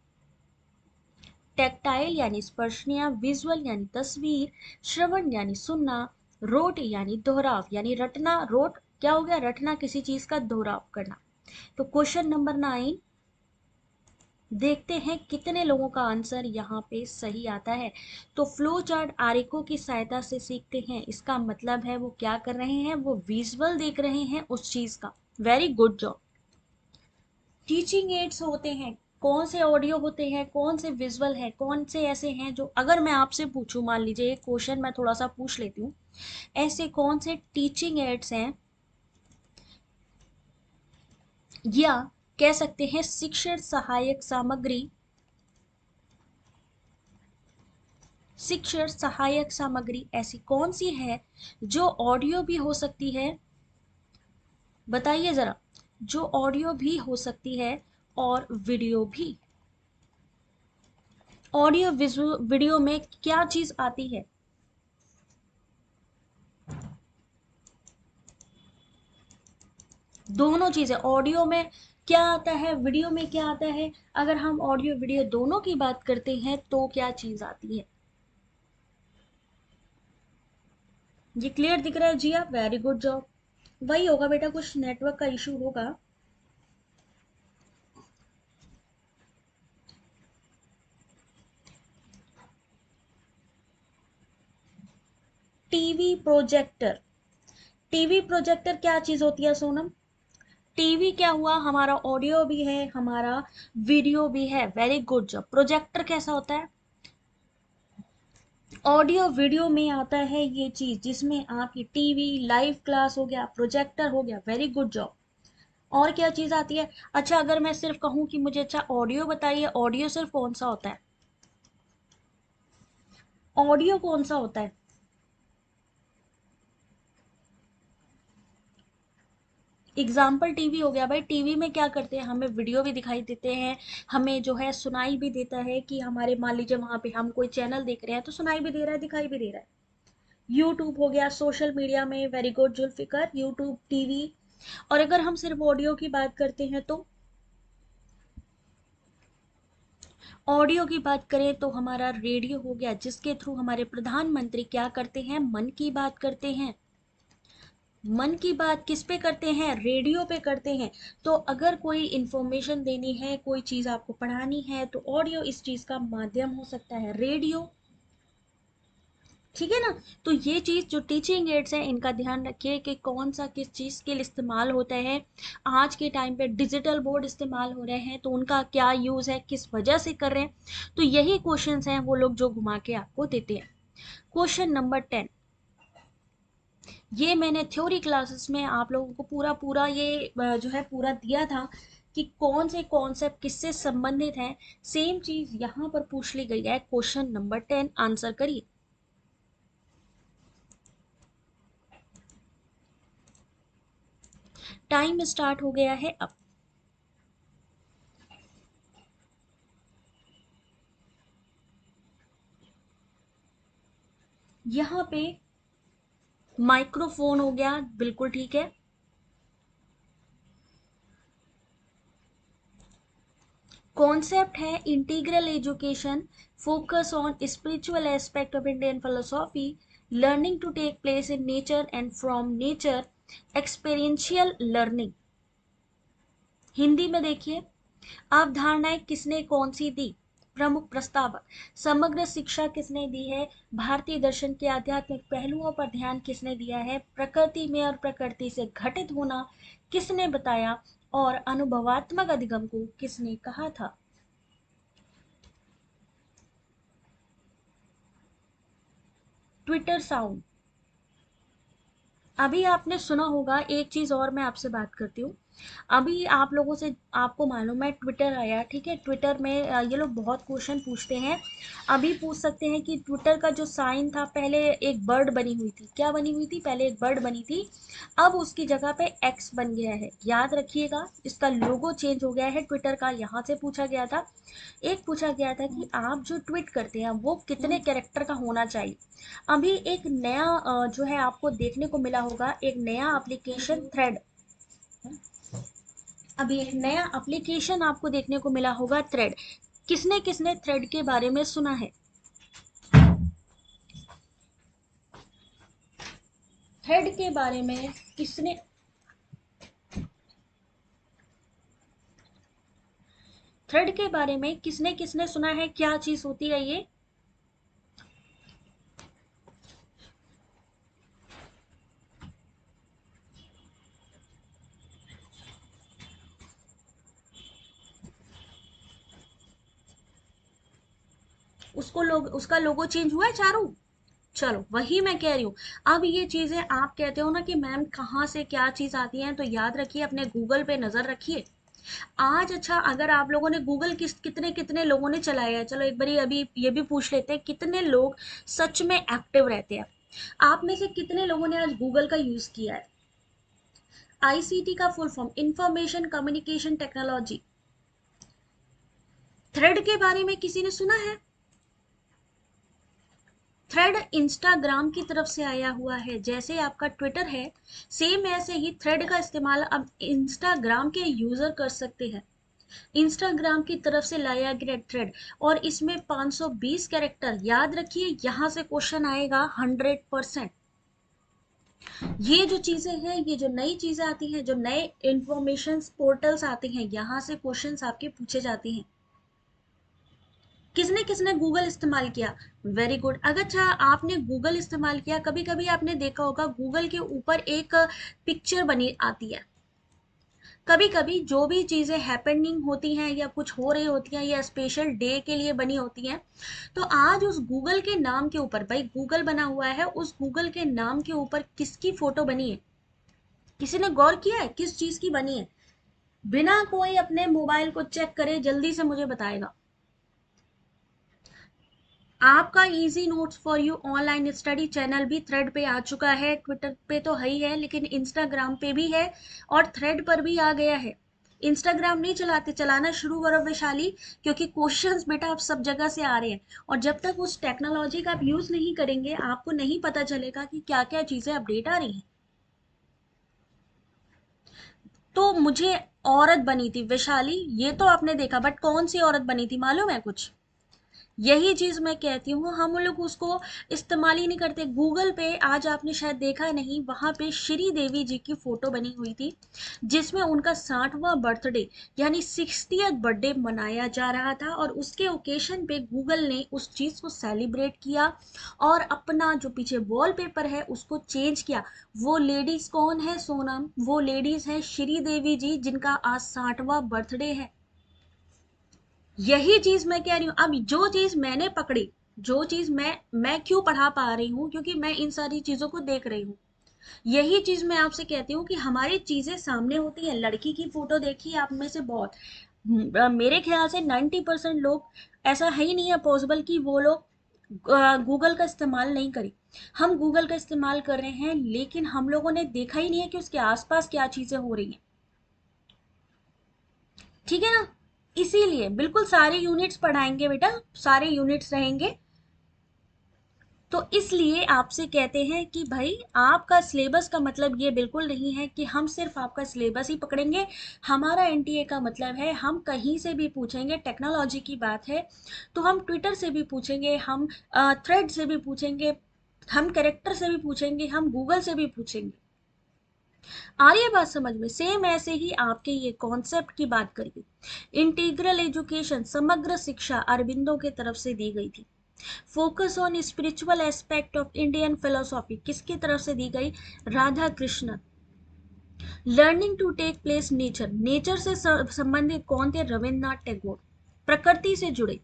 टेक्टाइल यानी स्पर्शनीय, विजुअल यानी तस्वीर, श्रवण यानी सुनना, रोट यानी दोहराव, यानी रटना। रोट क्या हो गया? रटना, किसी चीज का दोहराव करना। तो क्वेश्चन नंबर 9 देखते हैं कितने लोगों का आंसर यहाँ पे सही आता है। तो फ्लो चार्ट आरेखों की सहायता से सीखते हैं, इसका मतलब है वो क्या कर रहे हैं? वो विजुअल देख रहे हैं उस चीज का। Very good job. Teaching ads होते हैं, कौन से ऑडियो होते हैं, कौन से विजुअल है, कौन से ऐसे हैं जो अगर मैं आपसे पूछूं, मान लीजिए एक क्वेश्चन मैं थोड़ा सा पूछ लेती हूँ, ऐसे कौन से टीचिंग एड्स हैं या कह सकते हैं शिक्षण सहायक सामग्री, शिक्षण सहायक सामग्री ऐसी कौन सी है जो ऑडियो भी हो सकती है, बताइए जरा, जो ऑडियो भी हो सकती है और वीडियो भी। ऑडियो वीडियो में क्या चीज आती है? दोनों चीजें, ऑडियो में क्या आता है, वीडियो में क्या आता है। अगर हम ऑडियो वीडियो दोनों की बात करते हैं तो क्या चीज आती है? ये क्लियर दिख रहा है जी? आप वेरी गुड जॉब। वही होगा बेटा, कुछ नेटवर्क का इशू होगा। टीवी प्रोजेक्टर, टीवी प्रोजेक्टर क्या चीज होती है सोनम? टीवी क्या हुआ, हमारा ऑडियो भी है, हमारा वीडियो भी है, वेरी गुड जॉब। प्रोजेक्टर कैसा होता है? ऑडियो वीडियो में आता है ये चीज जिसमें आपकी टीवी लाइव क्लास हो गया, प्रोजेक्टर हो गया, वेरी गुड जॉब। और क्या चीज आती है? अच्छा, अगर मैं सिर्फ कहूं कि मुझे अच्छा ऑडियो बताइए, ऑडियो सिर्फ कौन सा होता है? ऑडियो कौन सा होता है? एग्जाम्पल टीवी हो गया भाई, टीवी में क्या करते हैं, हमें वीडियो भी दिखाई देते हैं, हमें जो है सुनाई भी देता है कि हमारे, मान लीजिए वहां पे हम कोई चैनल देख रहे हैं तो सुनाई भी दे रहा है, दिखाई भी दे रहा है। यूट्यूब हो गया सोशल मीडिया में, very good Zulfikar, YouTube, TV. और अगर हम सिर्फ ऑडियो की बात करते हैं तो ऑडियो की बात करें तो हमारा रेडियो हो गया, जिसके थ्रू हमारे प्रधानमंत्री क्या करते हैं, मन की बात करते हैं। मन की बात किस पे करते हैं? रेडियो पे करते हैं। तो अगर कोई इंफॉर्मेशन देनी है, कोई चीज आपको पढ़ानी है तो ऑडियो इस चीज का माध्यम हो सकता है, रेडियो। ठीक है ना? तो ये चीज जो टीचिंग एड्स है इनका ध्यान रखिए कि कौन सा किस चीज के लिए इस्तेमाल होता है। आज के टाइम पे डिजिटल बोर्ड इस्तेमाल हो रहे हैं तो उनका क्या यूज है, किस वजह से कर रहे हैं, तो यही क्वेश्चंस हैं वो लोग जो घुमा के आपको देते हैं। क्वेश्चन नंबर 10, ये मैंने थ्योरी क्लासेस में आप लोगों को पूरा पूरा ये जो है पूरा दिया था कि कौन से कॉन्सेप्ट किससे संबंधित हैं। सेम चीज यहाँ पर पूछ ली गई है। क्वेश्चन नंबर 10 आंसर करिए। टाइम स्टार्ट हो गया है अब। यहाँ पे माइक्रोफोन हो गया, बिल्कुल ठीक है। कॉन्सेप्ट है integral education, focus on spiritual aspect of Indian philosophy, learning to take place in nature and from nature, experiential learning. Hindi में देखिए, अवधारणाएं किसने कौन सी दी? प्रमुख प्रस्तावक। समग्र शिक्षा किसने दी है? भारतीय दर्शन के आध्यात्मिक पहलुओं पर ध्यान किसने दिया है? प्रकृति में और प्रकृति से घटित होना किसने बताया? और अनुभवात्मक अधिगम को किसने कहा था? Twitter sound. अभी आपने सुना होगा, एक चीज और मैं आपसे बात करती हूँ। अभी आप लोगों से आपको मालूम है ट्विटर आया, ठीक है? ट्विटर में ये लोग बहुत क्वेश्चन पूछते हैं। अभी पूछ सकते हैं कि ट्विटर का जो साइन था, पहले एक बर्ड बनी हुई थी, क्या बनी हुई थी? पहले एक बर्ड बनी थी, अब उसकी जगह पे एक्स बन गया है। याद रखिएगा, इसका लोगो चेंज हो गया है ट्विटर का। यहाँ से पूछा गया था, एक पूछा गया था कि आप जो ट्वीट करते हैं वो कितने कैरेक्टर का होना चाहिए। अभी एक नया जो है आपको देखने को मिला होगा, एक नया एप्लीकेशन थ्रेड। अभी एक नया एप्लीकेशन आपको देखने को मिला होगा, थ्रेड। किसने किसने थ्रेड के बारे में सुना है? थ्रेड के बारे में किसने, थ्रेड के बारे में किसने किसने सुना है? क्या चीज होती है ये? उसको लोग उसका लोगो चेंज हुआ है चारों। चलो वही मैं कह रही हूँ। अब ये चीजें आप कहते हो ना कि मैम कहाँ से क्या चीज आती है, तो याद रखिए, अपने गूगल पे नजर रखिए। आज अच्छा, अगर आप लोगों ने गूगल कितने कितने लोगों ने चलाया है, चलो एक बारी अभी ये भी पूछ लेते हैं, कितने लोग सच में एक्टिव रहते हैं। आप में से कितने लोगों ने आज गूगल का यूज किया है? आईसीटी का full form information communication technology. Thread के बारे में किसी ने सुना है? थ्रेड इंस्टाग्राम की तरफ से आया हुआ है, जैसे आपका ट्विटर है, सेम ऐसे ही थ्रेड का इस्तेमाल अब इंस्टाग्राम के यूजर कर सकते हैं। इंस्टाग्राम की तरफ से लाया गया थ्रेड, और इसमें 520 कैरेक्टर, याद रखिए यहां से क्वेश्चन आएगा 100%। ये जो चीजें हैं, ये जो नई चीजें आती हैं, जो नए इंफॉर्मेशन पोर्टल्स आते हैं, यहाँ से क्वेश्चंस आपके पूछे जाते हैं। किसने किसने गूगल इस्तेमाल किया? Very good. अगर अच्छा आपने गूगल इस्तेमाल किया, कभी कभी आपने देखा होगा गूगल के ऊपर एक पिक्चर बनी आती है। कभी कभी जो भी चीजें हैपनिंग होती हैं या कुछ हो रही होती हैं या स्पेशल डे के लिए बनी होती हैं, तो आज उस गूगल के नाम के ऊपर, भाई गूगल बना हुआ है, उस गूगल के नाम के ऊपर किसकी फोटो बनी है? किसी ने गौर किया है किस चीज की बनी है? बिना कोई अपने मोबाइल को चेक करे जल्दी से मुझे बताएगा। आपका easy notes for you online study channel भी थ्रेड पे आ चुका है। ट्विटर पे तो है ही है, लेकिन इंस्टाग्राम पे भी है और थ्रेड पर भी आ गया है। इंस्टाग्राम नहीं चलाते, चलाना शुरू करो वैशाली, क्योंकि क्वेश्चंस बेटा अब सब जगह से आ रहे हैं, और जब तक उस टेक्नोलॉजी का आप यूज नहीं करेंगे आपको नहीं पता चलेगा कि क्या क्या चीजें अपडेट आ रही हैं। तो मुझे औरत बनी थी वैशाली, ये तो आपने देखा, बट कौन सी औरत बनी थी मालूम है कुछ? यही चीज मैं कहती हूँ, हम लोग उसको इस्तेमाल ही नहीं करते। गूगल पे आज आपने शायद देखा नहीं, वहां पे श्री देवी जी की फोटो बनी हुई थी, जिसमें उनका 60वां बर्थडे यानी 60th बर्थडे मनाया जा रहा था, और उसके ओकेशन पे गूगल ने उस चीज को सेलिब्रेट किया और अपना जो पीछे वॉलपेपर है उसको चेंज किया। वो लेडीज कौन है सोनम? वो लेडीज है श्री देवी जी, जिनका आज 60वां बर्थडे है। यही चीज मैं कह रही हूँ। अब जो चीज मैंने पकड़ी, जो चीज मैं क्यों पढ़ा पा रही हूँ, क्योंकि मैं इन सारी चीजों को देख रही हूँ। यही चीज मैं आपसे कहती हूँ कि हमारी चीजें सामने होती है। लड़की की फोटो देखी आप में से बहुत, मेरे ख्याल से 90% लोग, ऐसा है ही नहीं है पॉसिबल कि वो लोग गूगल का इस्तेमाल नहीं करें। हम गूगल का इस्तेमाल कर रहे हैं, लेकिन हम लोगों ने देखा ही नहीं है कि उसके आसपास क्या चीजें हो रही हैं। ठीक है ना? इसीलिए बिल्कुल सारे यूनिट्स पढ़ाएंगे बेटा, सारे यूनिट्स रहेंगे। तो इसलिए आपसे कहते हैं कि भाई आपका सिलेबस का मतलब ये बिल्कुल नहीं है कि हम सिर्फ आपका सिलेबस ही पकड़ेंगे। हमारा एनटीए का मतलब है हम कहीं से भी पूछेंगे। टेक्नोलॉजी की बात है तो हम ट्विटर से भी पूछेंगे, हम थ्रेड से भी पूछेंगे, हम कैरेक्टर से भी पूछेंगे, हम गूगल से भी पूछेंगे। आ रही है बात समझ में? सेम ऐसे ही आपके ये कॉन्सेप्ट की बात करिए। इंटीग्रल एजुकेशन, समग्र शिक्षा, अरबिंदो की तरफ से दी गई थी। Focus on spiritual aspect of Indian philosophy किसकी तरफ से दी गई? Radhakrishnan. Learning to take place nature, nature से संबंधित कौन थे? रविन्द्रनाथ टैगोर। प्रकृति से जुड़े।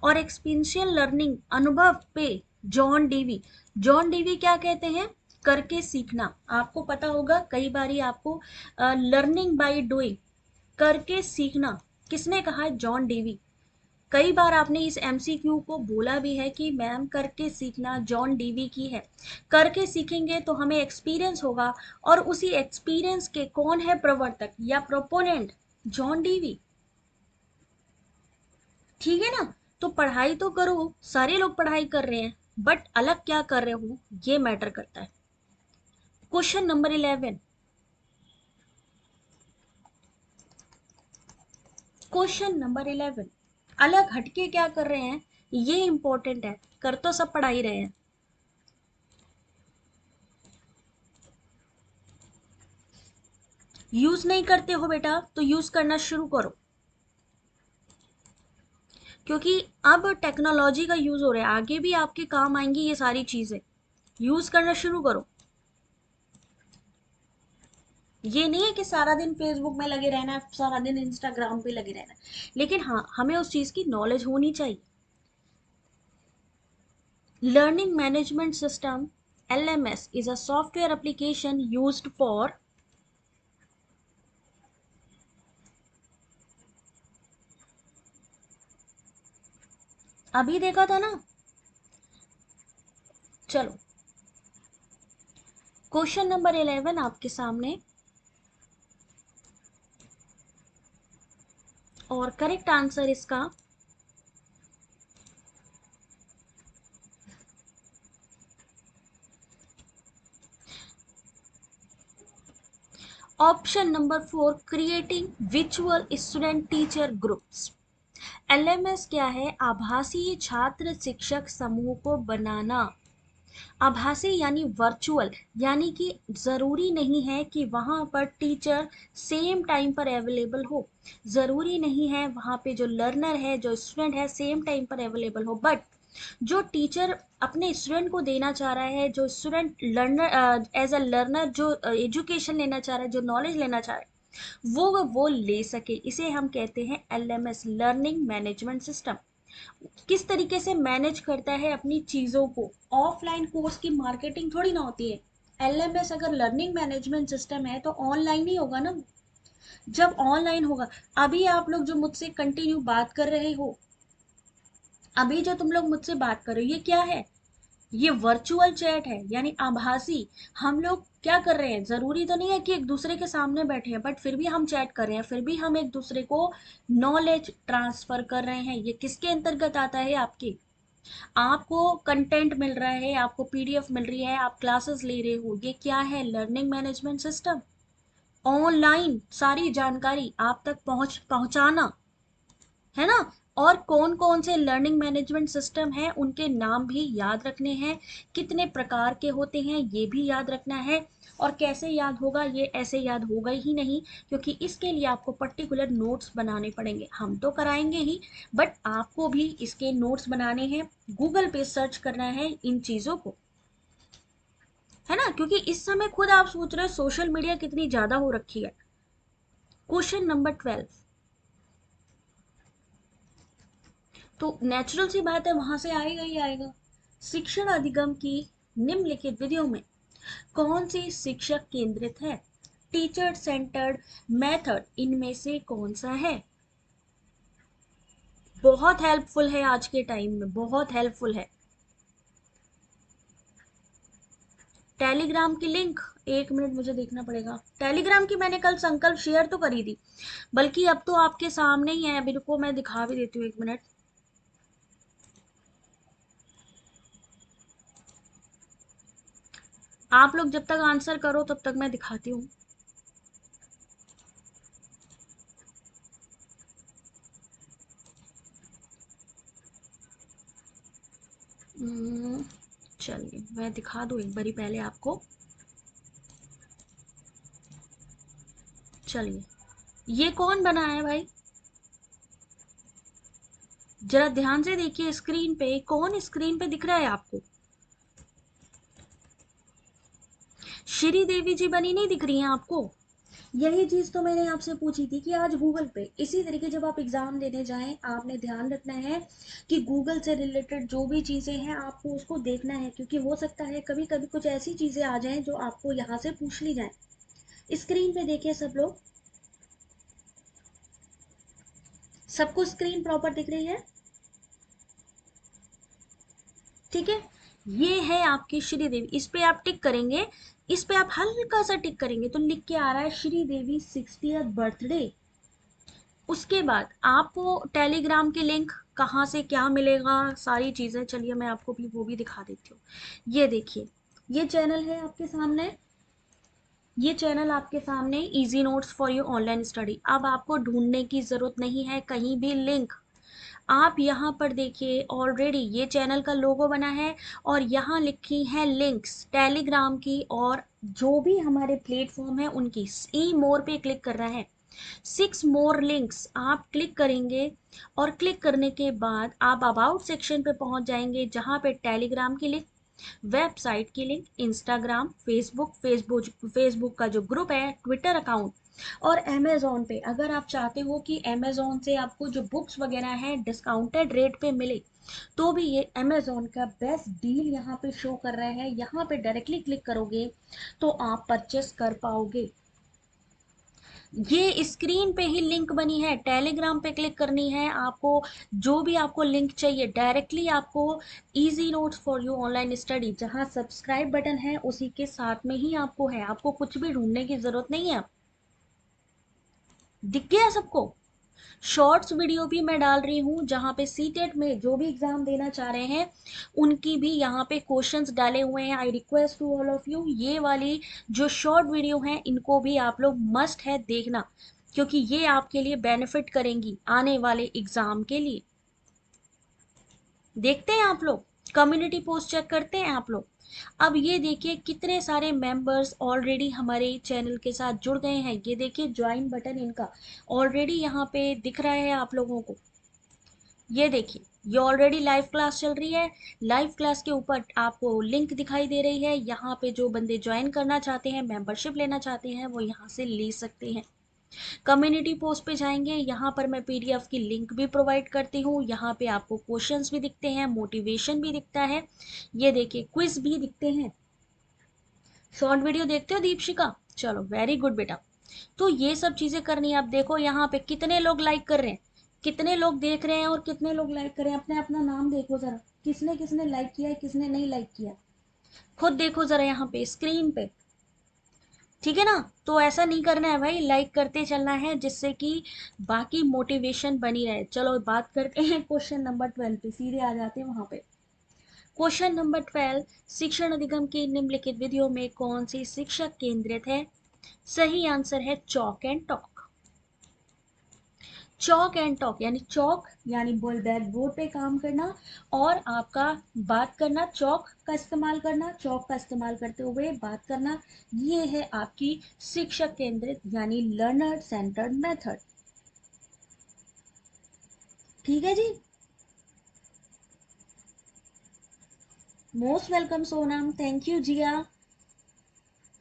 और एक्सपीरियंशियल लर्निंग, अनुभव पे, जॉन डीवी। जॉन डीवी क्या कहते हैं? करके सीखना। आपको पता होगा कई बारी आपको लर्निंग बाय डूइंग, करके सीखना किसने कहा है? John Dewey. कई बार आपने इस एमसीक्यू को बोला भी है कि मैम करके सीखना जॉन डीवी की है। करके सीखेंगे तो हमें एक्सपीरियंस होगा, और उसी एक्सपीरियंस के कौन है प्रवर्तक या प्रोपोनेंट? John Dewey. ठीक है ना? तो पढ़ाई तो करो, सारे लोग पढ़ाई कर रहे हैं, बट अलग क्या कर रहे हो ये मैटर करता है। Question number 11। क्वेश्चन नंबर 11, अलग हटके क्या कर रहे हैं, ये इंपॉर्टेंट है। कर तो सब पढ़ा ही रहे हैं। यूज नहीं करते हो बेटा तो यूज करना शुरू करो, क्योंकि अब टेक्नोलॉजी का यूज हो रहा है, आगे भी आपके काम आएंगी ये सारी चीजें। यूज करना शुरू करो। ये नहीं है कि सारा दिन फेसबुक में लगे रहना है, सारा दिन इंस्टाग्राम पे लगे रहना है, लेकिन हाँ हमें उस चीज की नॉलेज होनी चाहिए। Learning Management System LMS is a software application used for अभी देखा था ना। चलो क्वेश्चन नंबर 11 आपके सामने, और करेक्ट आंसर इसका ऑप्शन नंबर 4, क्रिएटिंग विचुअल स्टूडेंट टीचर ग्रुप्स। एलएमएस क्या है? आभासी छात्र शिक्षक समूह को बनाना। आभासी यानी वर्चुअल, यानी कि जरूरी नहीं है कि वहां पर टीचर सेम टाइम पर अवेलेबल हो, जरूरी नहीं है वहां पे जो लर्नर है, जो स्टूडेंट है, सेम टाइम पर अवेलेबल हो, बट जो टीचर अपने स्टूडेंट को देना चाह रहा है, जो student learner as a learner जो एजुकेशन लेना चाह रहा है, जो नॉलेज लेना चाह रहा है, वो ले सके, इसे हम कहते हैं एलएमएस, लर्निंग मैनेजमेंट सिस्टम। किस तरीके से मैनेज करता है अपनी चीजों को। ऑफलाइन कोर्स की मार्केटिंग थोड़ी ना होती है। एलएमएस अगर लर्निंग मैनेजमेंट सिस्टम है तो ऑनलाइन ही होगा ना। जब ऑनलाइन होगा, अभी आप लोग जो मुझसे कंटिन्यू बात कर रहे हो, अभी जो तुम लोग मुझसे बात कर रहे हो, ये क्या है? ये वर्चुअल चैट है, यानी आभासी। हम लोग क्या कर रहे हैं, जरूरी तो नहीं है कि एक दूसरे के सामने बैठे हैं, बट फिर भी हम चैट कर रहे हैं, फिर भी हम एक दूसरे को नॉलेज ट्रांसफर कर रहे हैं। ये किसके अंतर्गत आता है? आपके, आपको कंटेंट मिल रहा है, आपको पीडीएफ मिल रही है, आप क्लासेस ले रहे हो, ये क्या है? Learning management system. ऑनलाइन सारी जानकारी आप तक पहुंचाना, है ना। और कौन कौन से लर्निंग मैनेजमेंट सिस्टम है, उनके नाम भी याद रखने हैं, कितने प्रकार के होते हैं ये भी याद रखना है। और कैसे याद होगा? ये ऐसे याद होगा ही नहीं, क्योंकि इसके लिए आपको पर्टिकुलर नोट्स बनाने पड़ेंगे। हम तो कराएंगे ही, बट आपको भी इसके नोट्स बनाने हैं, गूगल पे सर्च करना है इन चीजों को, है ना। क्योंकि इस समय खुद आप सोच रहे हो सोशल मीडिया कितनी ज्यादा हो रखी है। क्वेश्चन नंबर 12, तो नेचुरल सी बात है, वहां से आएगा ही आएगा। शिक्षण अधिगम की निम्नलिखित विधियों में कौन सी शिक्षक केंद्रित है? टीचर सेंटर्ड मेथड इनमें से कौन सा है? बहुत हेल्पफुल है, आज के टाइम में बहुत हेल्पफुल है। टेलीग्राम की लिंक, एक मिनट मुझे देखना पड़ेगा। टेलीग्राम की मैंने कल संकल्प शेयर तो करी थी, बल्कि अब तो आपके सामने ही है। अभी रुको, मैं दिखा भी देती हूँ, एक मिनट। आप लोग जब तक आंसर करो तब तक मैं दिखाती हूँ। चलिए मैं दिखा दूँ एक बारी पहले आपको। चलिए, ये कौन बना है भाई? जरा ध्यान से देखिए स्क्रीन पे, कौन स्क्रीन पे दिख रहा है आपको? श्री देवी जी बनी नहीं दिख रही हैं आपको? यही चीज तो मैंने आपसे पूछी थी कि आज गूगल पे, इसी तरीके जब आप एग्जाम देने जाएं, आपने ध्यान रखना है कि गूगल से रिलेटेड जो भी चीजें हैं आपको उसको देखना है, क्योंकि हो सकता है कभी कभी कुछ ऐसी चीजें आ जाएं जो आपको यहाँ से पूछ ली जाए। स्क्रीन पे देखिए सब लोग, सबको स्क्रीन प्रॉपर दिख रही है? ठीक है, ये है आपकी श्रीदेवी। इस पे आप टिक करेंगे, इस पे आप हल्का सा टिक करेंगे तो लिख के आ रहा है श्रीदेवी 60th बर्थडे। उसके बाद आपको टेलीग्राम की लिंक कहाँ से क्या मिलेगा, सारी चीजें, चलिए मैं आपको भी वो भी दिखा देती हूँ। ये देखिए, ये चैनल है आपके सामने, ये चैनल आपके सामने, easy notes for you online study. अब आपको ढूंढने की जरूरत नहीं है कहीं भी लिंक। आप यहाँ पर देखिए, ऑलरेडी ये चैनल का लोगो बना है और यहाँ लिखी है लिंक्स टेलीग्राम की, और जो भी हमारे प्लेटफॉर्म है उनकी। ई मोर पे क्लिक करना है, 6 मोर लिंक्स आप क्लिक करेंगे, और क्लिक करने के बाद आप अबाउट सेक्शन पे पहुंच जाएंगे, जहां पे टेलीग्राम की लिंक, वेबसाइट की लिंक, इंस्टाग्राम, फेसबुक का जो ग्रुप है, ट्विटर अकाउंट, और अमेज़ॉन पे अगर आप चाहते हो कि अमेज़ॉन से आपको जो बुक्स वगैरह हैं डिस्काउंटेड रेट पे मिले, तो भी ये अमेज़ॉन का बेस्ट डील यहाँ पे शो कर रहा है। यहाँ पे डायरेक्टली क्लिक करोगे तो आप परचेस कर पाओगे। ये स्क्रीन पे ही लिंक बनी है, टेलीग्राम पे क्लिक करनी है आपको। जो भी आपको लिंक चाहिए डायरेक्टली आपको easy notes for you online study, जहाँ सब्सक्राइब बटन है उसी के साथ में ही आपको है, आपको कुछ भी ढूंढने की जरूरत नहीं है। दिख गया सबको? शॉर्ट्स वीडियो भी मैं डाल रही हूँ, जहाँ पे सीटेट में जो भी एग्जाम देना चाह रहे हैं उनकी भी यहाँ पे क्वेश्चंस डाले हुए हैं। I request to all of you, ये वाली जो शॉर्ट वीडियो हैं इनको भी आप लोग मस्ट है देखना, क्योंकि ये आपके लिए बेनिफिट करेंगी आने वाले एग्जाम के लिए। देखते हैं आप लोग, कम्युनिटी पोस्ट चेक करते हैं आप लोग। अब ये देखिए कितने सारे मेंबर्स ऑलरेडी हमारे चैनल के साथ जुड़ गए हैं। ये देखिए ज्वाइन बटन इनका ऑलरेडी यहाँ पे दिख रहा है आप लोगों को। ये देखिए ये ऑलरेडी लाइव क्लास चल रही है। लाइव क्लास के ऊपर आपको लिंक दिखाई दे रही है। यहाँ पे जो बंदे ज्वाइन करना चाहते हैं, मेंबरशिप लेना चाहते हैं, वो यहाँ से ले सकते हैं। कम्युनिटी पोस्ट पे जाएंगे, यहाँ पर मैं पीडीएफ की लिंक भी प्रोवाइड करती हूँ। यहाँ पे आपको क्वेश्चंस भी दिखते हैं, मोटिवेशन भी दिखता है, ये देखिए क्विज भी दिखते हैं। शॉर्ट वीडियो देखते हो दीपशिका? चलो वेरी गुड बेटा। तो ये सब चीजें करनी है। आप देखो यहाँ पे कितने लोग लाइक कर रहे हैं, कितने लोग देख रहे हैं और कितने लोग लाइक कर रहे हैं। अपने अपना नाम देखो जरा, किसने किसने लाइक किया है, किसने नहीं लाइक किया, खुद देखो जरा यहाँ पे स्क्रीन पे। ठीक है ना? तो ऐसा नहीं करना है भाई, लाइक करते चलना है जिससे कि बाकी मोटिवेशन बनी रहे। चलो बात करते हैं क्वेश्चन नंबर 12 पे, सीधे आ जाते हैं वहां पे। क्वेश्चन नंबर 12, शिक्षण अधिगम की निम्नलिखित विधियों में कौन सी शिक्षक केंद्रित है? सही आंसर है chalk and talk. Chalk and talk यानी चॉक यानी ब्लैक बोर्ड पे काम करना, और आपका बात करना, चॉक का इस्तेमाल करना, चॉक का इस्तेमाल करते हुए बात करना, ये है आपकी शिक्षक केंद्रित यानी लर्नर सेंटर्ड मेथड। ठीक है जी, most welcome Sonam, thank you Jiya,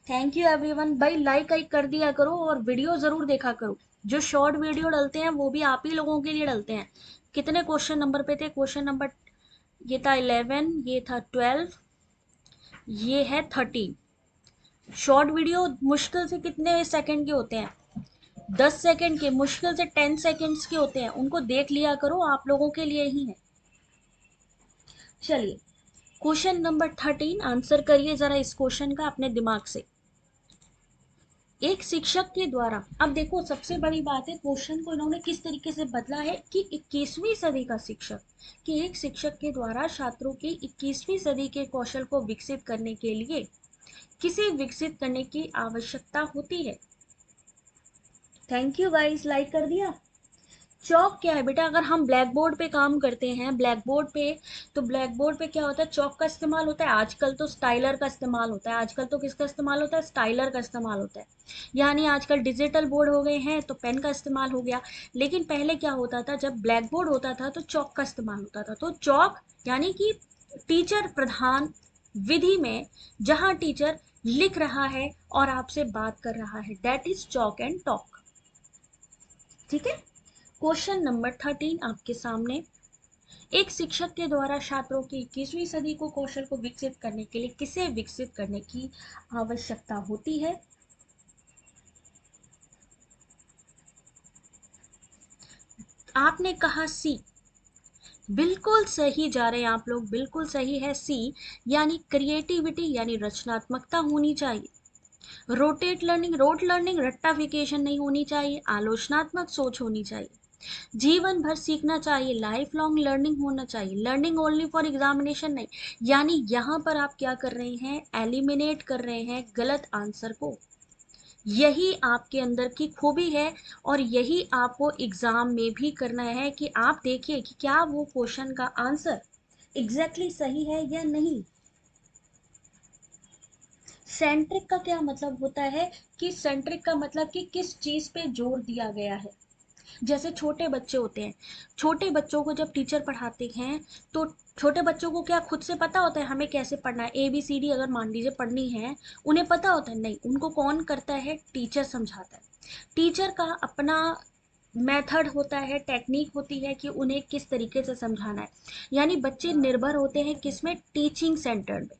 thank you everyone. भाई लाइक आइक कर दिया करो और वीडियो जरूर देखा करो। जो शॉर्ट वीडियो डलते हैं वो भी आप ही लोगों के लिए डलते हैं। कितने क्वेश्चन नंबर पे थे? क्वेश्चन नंबर ये था 11, ये था 12, ये है 13। शॉर्ट वीडियो मुश्किल से कितने सेकंड के होते हैं? 10 सेकंड के, मुश्किल से 10 सेकंड्स के होते हैं। उनको देख लिया करो, आप लोगों के लिए ही है। चलिए क्वेश्चन नंबर 13 आंसर करिए जरा इस क्वेश्चन का अपने दिमाग से। एक शिक्षक के द्वारा, अब देखो सबसे बड़ी बात है क्वेश्चन को इन्होंने किस तरीके से बदला है कि 21वीं सदी का शिक्षक, कि एक शिक्षक के द्वारा छात्रों के 21वीं सदी के कौशल को विकसित करने के लिए किसे विकसित करने की आवश्यकता होती है? थैंक यू गाइस, लाइक कर दिया। चौक क्या है बेटा? अगर हम ब्लैक बोर्ड पे काम करते हैं, ब्लैक बोर्ड पे, तो ब्लैक बोर्ड पे क्या होता है? चौक का इस्तेमाल होता है। आजकल तो स्टाइलर का इस्तेमाल होता है। आजकल तो किसका इस्तेमाल होता है? स्टाइलर का इस्तेमाल होता है। यानी आजकल डिजिटल बोर्ड हो गए हैं तो पेन का इस्तेमाल हो गया। लेकिन पहले क्या होता था, जब ब्लैक बोर्ड होता था तो चौक का इस्तेमाल होता था। तो चौक यानी कि टीचर प्रधान विधि में, जहां टीचर लिख रहा है और आपसे बात कर रहा है, that is chalk and talk. ठीक है। क्वेश्चन नंबर 13 आपके सामने। एक शिक्षक के द्वारा छात्रों की 21वीं सदी को कौशल को विकसित करने के लिए किसे विकसित करने की आवश्यकता होती है? आपने कहा सी, बिल्कुल सही जा रहे हैं आप लोग, बिल्कुल सही है सी, यानी क्रिएटिविटी यानी रचनात्मकता होनी चाहिए। रोटेट लर्निंग, रोट लर्निंग, रट्टाफिकेशन नहीं होनी चाहिए। आलोचनात्मक सोच होनी चाहिए। जीवन भर सीखना चाहिए, लाइफ लॉन्ग लर्निंग होना चाहिए। लर्निंग ओनली फॉर एग्जामिनेशन नहीं, यानी यहाँ पर आप क्या कर रहे हैं? एलिमिनेट कर रहे हैं गलत आंसर को। यही आपके अंदर की खूबी है और यही आपको एग्जाम में भी करना है कि आप देखिए कि क्या वो क्वेश्चन का आंसर एग्जैक्टली सही है या नहीं। सेंट्रिक का क्या मतलब होता है? कि सेंट्रिक का मतलब कि किस चीज पे जोर दिया गया है। जैसे छोटे बच्चे होते हैं, छोटे बच्चों को जब टीचर पढ़ाते हैं तो छोटे बच्चों को क्या खुद से पता होता है हमें कैसे पढ़ना है? ABCD अगर मान लीजिए पढ़नी है, उन्हें पता होता है? नहीं, उनको कौन करता है? टीचर समझाता है। टीचर का अपना मेथड होता है, टेक्निक होती है कि उन्हें किस तरीके से समझाना है। यानी बच्चे निर्भर होते हैं किसमें, टीचिंग सेंटर्ड में,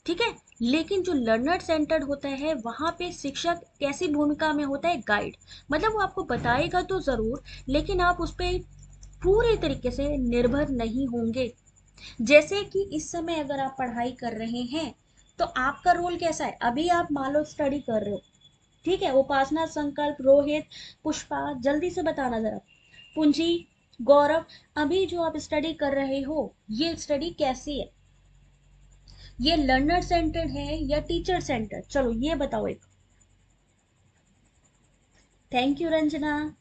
ठीक है। लेकिन जो लर्नर सेंटर्ड होता है वहां पे शिक्षक कैसी भूमिका में होता है, गाइड। मतलब वो आपको बताएगा तो जरूर, लेकिन आप उस पर पूरे तरीके से निर्भर नहीं होंगे। जैसे कि इस समय अगर आप पढ़ाई कर रहे हैं तो आपका रोल कैसा है, अभी आप मान लो स्टडी कर रहे हो, ठीक है। उपासना, संकल्प, रोहित, पुष्पा, जल्दी से बताना जरा, पूंजी, गौरव, अभी जो आप स्टडी कर रहे हो ये स्टडी कैसी है, ये लर्नर सेंटर्ड है या टीचर सेंटर्ड, चलो ये बताओ एक। थैंक यू रंजना,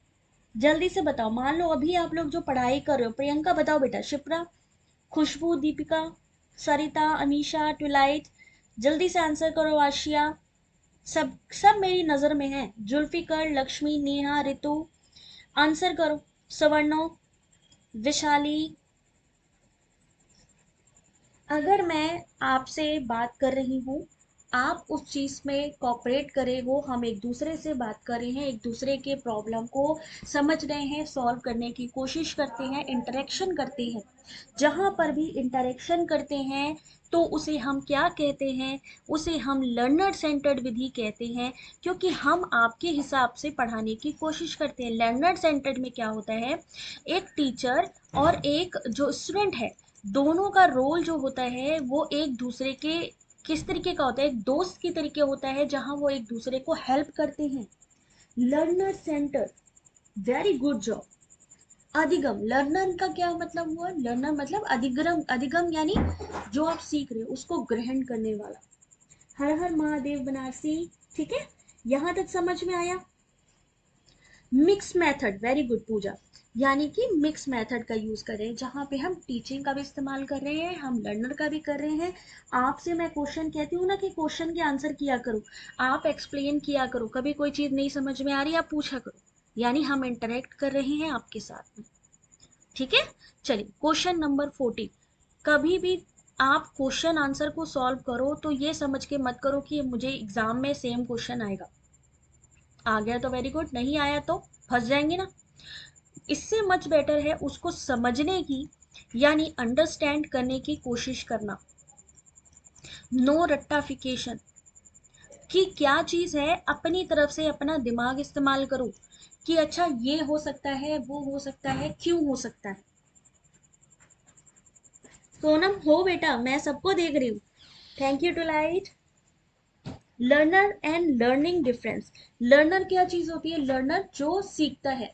जल्दी से बताओ। मान लो अभी आप लोग जो पढ़ाई कर रहे हो, प्रियंका बताओ बेटा, शिप्रा, खुशबू, दीपिका, सरिता, अमीशा, ट्विलाइट, जल्दी से आंसर करो। आशिया, सब सब मेरी नजर में है। जुल्फिकर, लक्ष्मी, नेहा, रितु, आंसर करो। सवर्णो, विशाली, अगर मैं आपसे बात कर रही हूँ, आप उस चीज में कॉपरेट करे हो, हम एक दूसरे से बात कर रहे हैं, एक दूसरे के प्रॉब्लम को समझ रहे हैं, सॉल्व करने की कोशिश करते हैं, इंटरेक्शन करते हैं। जहां पर भी इंटरेक्शन करते हैं तो उसे हम क्या कहते हैं, उसे हम लर्नर सेंटर्ड विधि कहते हैं। क्योंकि हम आपके हिसाब से पढ़ाने की कोशिश करते हैं। लर्नर सेंटर्ड में क्या होता है, एक टीचर और एक जो स्टूडेंट है, दोनों का रोल जो होता है वो एक दूसरे के किस तरीके का होता है, एक दोस्त की तरीके होता है, जहां वो एक दूसरे को हेल्प करते हैं। Learner centre, very good job. अधिगम, लर्नर का क्या मतलब हुआ, लर्नर मतलब अधिगम, अधिगम यानी जो आप सीख रहे हो उसको ग्रहण करने वाला। हर हर महादेव बनारसी, ठीक है, यहां तक समझ में आया। मिक्स मेथड, वेरी गुड पूजा, यानी कि मिक्स मेथड का यूज कर रहे हैं, जहां पे हम टीचिंग का भी इस्तेमाल कर रहे हैं, हम लर्नर का भी कर रहे हैं। आपसे मैं क्वेश्चन कहती हूँ ना कि क्वेश्चन के आंसर किया करो, आप एक्सप्लेन किया करो, कभी कोई चीज नहीं समझ में आ रही आप पूछा करो, यानी हम इंटरेक्ट कर रहे हैं आपके साथ में, ठीक है। चलिए क्वेश्चन नंबर 14, कभी भी आप क्वेश्चन आंसर को सॉल्व करो तो ये समझ के मत करो कि मुझे एग्जाम में सेम क्वेश्चन आएगा। आ गया तो वेरी गुड, नहीं आया तो फंस जाएंगे ना। इससे मच बेटर है उसको समझने की, यानी अंडरस्टैंड करने की कोशिश करना। नो रट्टाफिकेशन, कि क्या चीज है अपनी तरफ से अपना दिमाग इस्तेमाल करो, कि अच्छा ये हो सकता है, वो हो सकता है, क्यों हो सकता है। सोनम हो बेटा, मैं सबको देख रही हूँ। Thank you to light. Learner and learning difference, learner क्या चीज होती है, लर्नर जो सीखता है,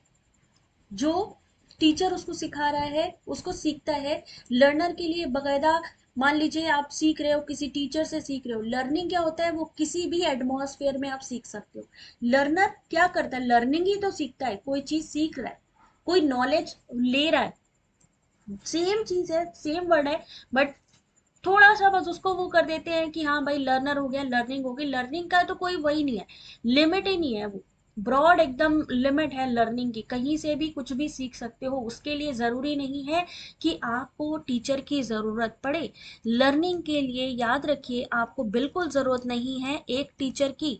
जो टीचर उसको सिखा रहा है उसको सीखता है। लर्नर के लिए बकायदा, मान लीजिए आप सीख रहे हो, किसी टीचर से सीख रहे हो, लर्निंग क्या होता है, वो किसी भी एटमॉस्फेयर में आप सीख सकते हो। लर्नर क्या करता है, लर्निंग ही तो सीखता है, कोई चीज सीख रहा है, कोई नॉलेज ले रहा है, सेम चीज है, सेम वर्ड है, बट थोड़ा सा बस उसको वो कर देते हैं कि हाँ भाई लर्नर हो गया, लर्निंग हो गई। लर्निंग का तो कोई वही नहीं है, लिमिट ही नहीं है, वो ब्रॉड एकदम लिमिट है लर्निंग की, कहीं से भी कुछ भी सीख सकते हो। उसके लिए जरूरी नहीं है कि आपको टीचर की जरूरत पड़े। लर्निंग के लिए याद रखिए, आपको बिल्कुल जरूरत नहीं है एक टीचर की,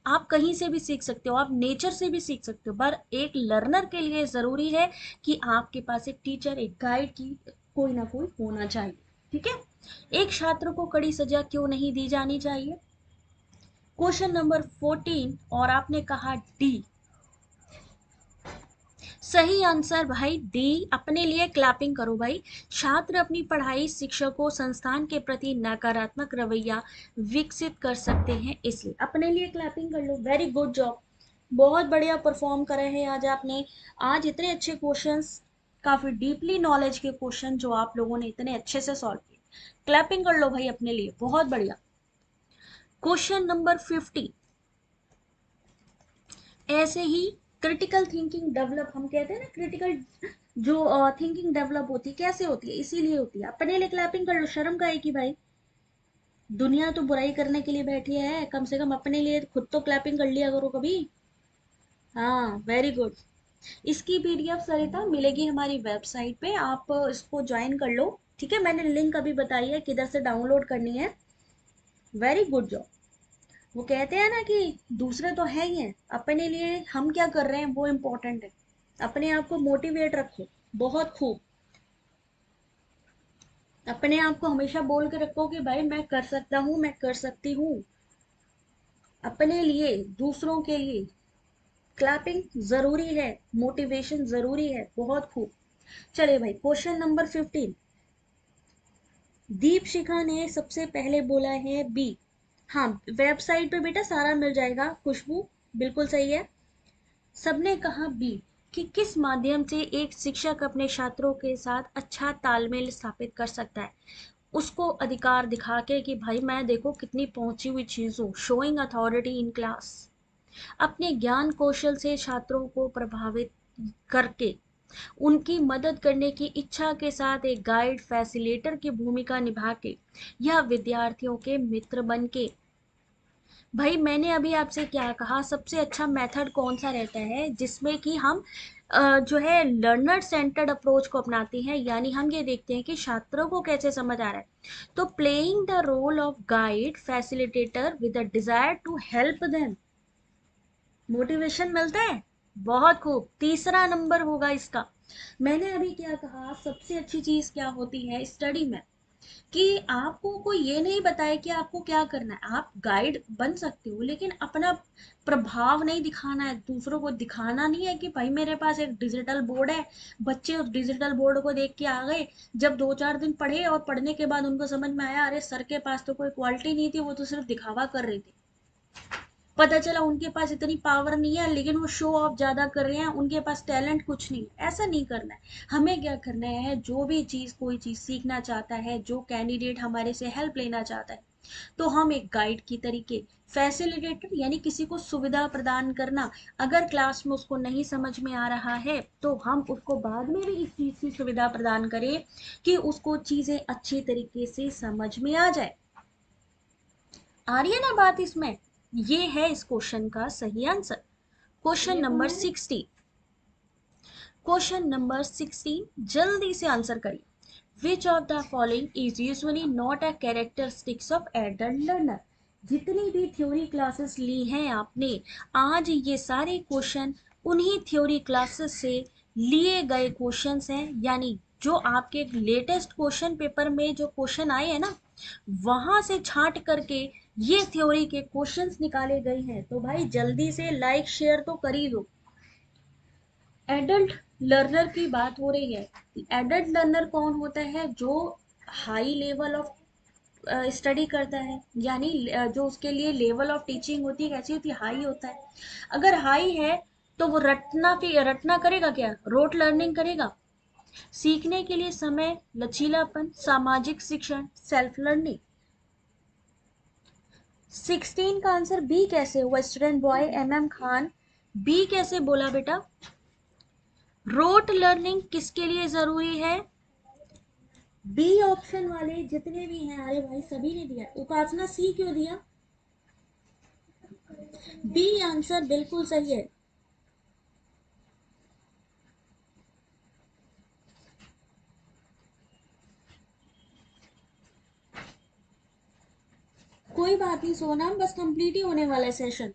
आप कहीं से भी सीख सकते हो, आप नेचर से भी सीख सकते हो, पर एक लर्नर के लिए जरूरी है कि आपके पास एक टीचर, एक गाइड की कोई ना कोई होना चाहिए, ठीक है। एक छात्र को कड़ी सजा क्यों नहीं दी जानी चाहिए, क्वेश्चन नंबर 14, और आपने कहा डी। सही आंसर भाई डी, अपने लिए क्लैपिंग करो भाई। छात्र अपनी पढ़ाई, शिक्षकों, संस्थान के प्रति नकारात्मक रवैया विकसित कर सकते हैं, इसलिए अपने लिए क्लैपिंग कर लो। वेरी गुड जॉब, बहुत बढ़िया परफॉर्म करे हैं आज आपने। आज इतने अच्छे क्वेश्चंस, काफी डीपली नॉलेज के क्वेश्चन जो आप लोगों ने इतने अच्छे से सॉल्व किए, क्लैपिंग कर लो भाई अपने लिए, बहुत बढ़िया। क्वेश्चन नंबर 50, ऐसे ही क्रिटिकल थिंकिंग डेवलप, हम कहते हैं ना क्रिटिकल जो थिंकिंग डेवलप होती है, कैसे होती है, इसीलिए होती है। अपने लिए क्लैपिंग कर लो, शर्म का है कि भाई, दुनिया तो बुराई करने के लिए बैठी है, कम से कम अपने लिए खुद तो क्लैपिंग कर लिया करो कभी। हाँ वेरी गुड। इसकी पीडीएफ सरिता मिलेगी हमारी वेबसाइट पे, आप इसको ज्वाइन कर लो, ठीक है। मैंने लिंक अभी बताई है किधर से डाउनलोड करनी है। Very good job. वो कहते हैं ना कि दूसरे तो है ही हैं, अपने लिए हम क्या कर रहे हैं वो इम्पोर्टेंट है। अपने आप को मोटिवेट रखो, बहुत खूब। अपने आप को हमेशा बोल के रखो कि भाई मैं कर सकता हूँ, मैं कर सकती हूँ। अपने लिए, दूसरों के लिए क्लैपिंग जरूरी है, मोटिवेशन जरूरी है, बहुत खूब। चले भाई, क्वेश्चन नंबर 15। दीपशिखा ने सबसे पहले बोला है बी। हाँ, वेबसाइट पे बेटा सारा मिल जाएगा। खुशबू, बिल्कुल सही है। सबने कहा बी, कि किस माध्यम से एक शिक्षक अपने छात्रों के साथ अच्छा तालमेल स्थापित कर सकता है। उसको अधिकार दिखा के कि भाई मैं देखो कितनी पहुंची हुई चीज हूँ, शोइंग अथॉरिटी इन क्लास। अपने ज्ञान कौशल से छात्रों को प्रभावित करके उनकी मदद करने की इच्छा के साथ एक गाइड फैसिलिटेटर की भूमिका निभा के या विद्यार्थियों के मित्र बन के। भाई मैंने अभी आपसे क्या कहा, सबसे अच्छा मेथड कौन सा रहता है जिसमें कि हम जो है लर्नर सेंटर्ड अप्रोच को अपनाते हैं, यानी हम ये देखते हैं कि छात्रों को कैसे समझ आ रहा है। तो playing the role of guide facilitator with a desire to help them, motivation मिलता है। बहुत खूब, तीसरा नंबर होगा इसका। मैंने अभी क्या कहा, सबसे अच्छी चीज क्या होती है स्टडी में, कि आपको कोई ये नहीं बताए कि आपको क्या करना है। आप गाइड बन सकते हो लेकिन अपना प्रभाव नहीं दिखाना है, दूसरों को दिखाना नहीं है कि भाई मेरे पास एक डिजिटल बोर्ड है। बच्चे उस डिजिटल बोर्ड को देख के आ गए, जब 2-4 दिन पढ़े और पढ़ने के बाद उनको समझ में आया अरे सर के पास तो कोई क्वालिटी नहीं थी, वो तो सिर्फ दिखावा कर रहे थे। पता चला उनके पास इतनी पावर नहीं है लेकिन वो शो ऑफ ज्यादा कर रहे हैं, उनके पास टैलेंट कुछ नहीं। ऐसा नहीं करना है। हमें क्या करना है, जो भी चीज कोई चीज सीखना चाहता है, जो कैंडिडेट हमारे से हेल्प लेना चाहता है, तो हम एक गाइड की तरीके, फैसिलिटेटर यानी किसी को सुविधा प्रदान करना। अगर क्लास में उसको नहीं समझ में आ रहा है तो हम उसको बाद में भी इस चीज की सुविधा प्रदान करें कि उसको चीजें अच्छी तरीके से समझ में आ जाए। आ रही है ना बात इसमें? ये है इस क्वेश्चन का सही answer. Question number 60। Question number 16, जल्दी से आंसर करिए। विच of the following is usually not a characteristics of adult learner. जितनी भी थ्योरी क्लासेस ली हैं आपने, आज ये सारे क्वेश्चन उन्हीं थ्योरी क्लासेस से लिए गए क्वेश्चंस हैं, यानी जो आपके लेटेस्ट क्वेश्चन पेपर में जो क्वेश्चन आए हैं ना, वहां से छांट करके ये थ्योरी के क्वेश्चंस निकाले गए हैं। तो भाई जल्दी से लाइक शेयर तो कर ही दो। एडल्ट लर्नर की बात हो रही है। एडल्ट लर्नर कौन होता है, जो हाई लेवल ऑफ स्टडी करता है, यानी जो उसके लिए लेवल ऑफ टीचिंग होती है कैसी होती है, हाई होता है। अगर हाई है तो वो रटना करेगा क्या, रोट लर्निंग करेगा। सीखने के लिए समय, लचीलापन, सामाजिक शिक्षण, सेल्फ लर्निंग। 16 का आंसर बी कैसे हुआ student boy MM Khan? B कैसे बोला बेटा? रोट लर्निंग किसके लिए जरूरी है? बी ऑप्शन वाले जितने भी हैं, अरे भाई सभी ने दिया। उपासना सी क्यों दिया? बी आंसर बिल्कुल सही है। कोई बात नहीं सोना, बस कंप्लीट ही होने वाला है सेशन।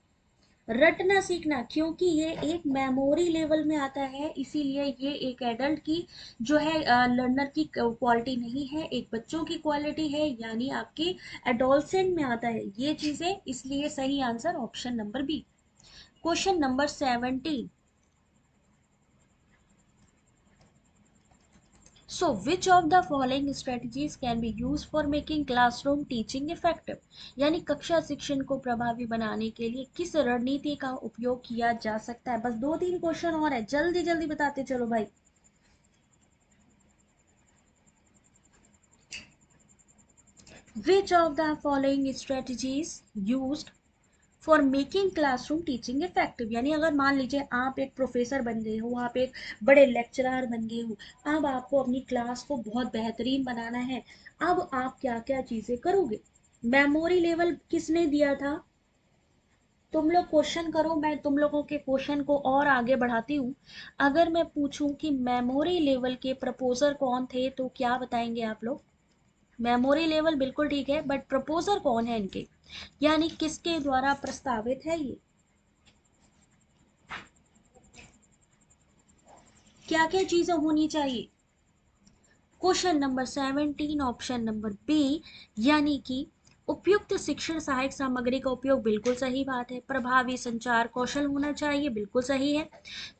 रटना सीखना, क्योंकि ये एक मेमोरी लेवल में आता है, इसीलिए ये एक एडल्ट की जो है लर्नर की क्वालिटी नहीं है, एक बच्चों की क्वालिटी है, यानी आपकी एडोलसेंट में आता है ये चीजें, इसलिए सही answer option number B. Question number 17। So, which of the following strategies can be used for making classroom teaching effective? यानी कक्षा शिक्षण को प्रभावी बनाने के लिए किस रणनीति का उपयोग किया जा सकता है। बस 2-3 क्वेश्चन और है, जल्दी जल्दी बताते चलो भाई। Which of the following strategies used for making classroom teaching effective, यानी अगर मान लीजिए आप एक प्रोफेसर बन गए हो, आप एक बड़े लेक्चरर बन गए हो, अब आपको अपनी क्लास को बहुत बेहतरीन बनाना है। अब आप क्या क्या चीजें करोगे? मेमोरी लेवल किसने दिया था? तुम लोग क्वेश्चन करो, मैं तुम लोगों के क्वेश्चन को और आगे बढ़ाती हूँ। अगर मैं पूछूं कि मेमोरी लेवल के प्रपोजर कौन थे तो क्या बताएंगे आप लोग? मेमोरी लेवल बिल्कुल ठीक है, बट प्रपोजर कौन है इनके, यानी किसके द्वारा प्रस्तावित है ये, क्या क्या चीजें होनी चाहिए। Question number 17 option number B, यानी कि उपयुक्त शिक्षण सहायक सामग्री का उपयोग, बिल्कुल सही बात है। प्रभावी संचार कौशल होना चाहिए, बिल्कुल सही है।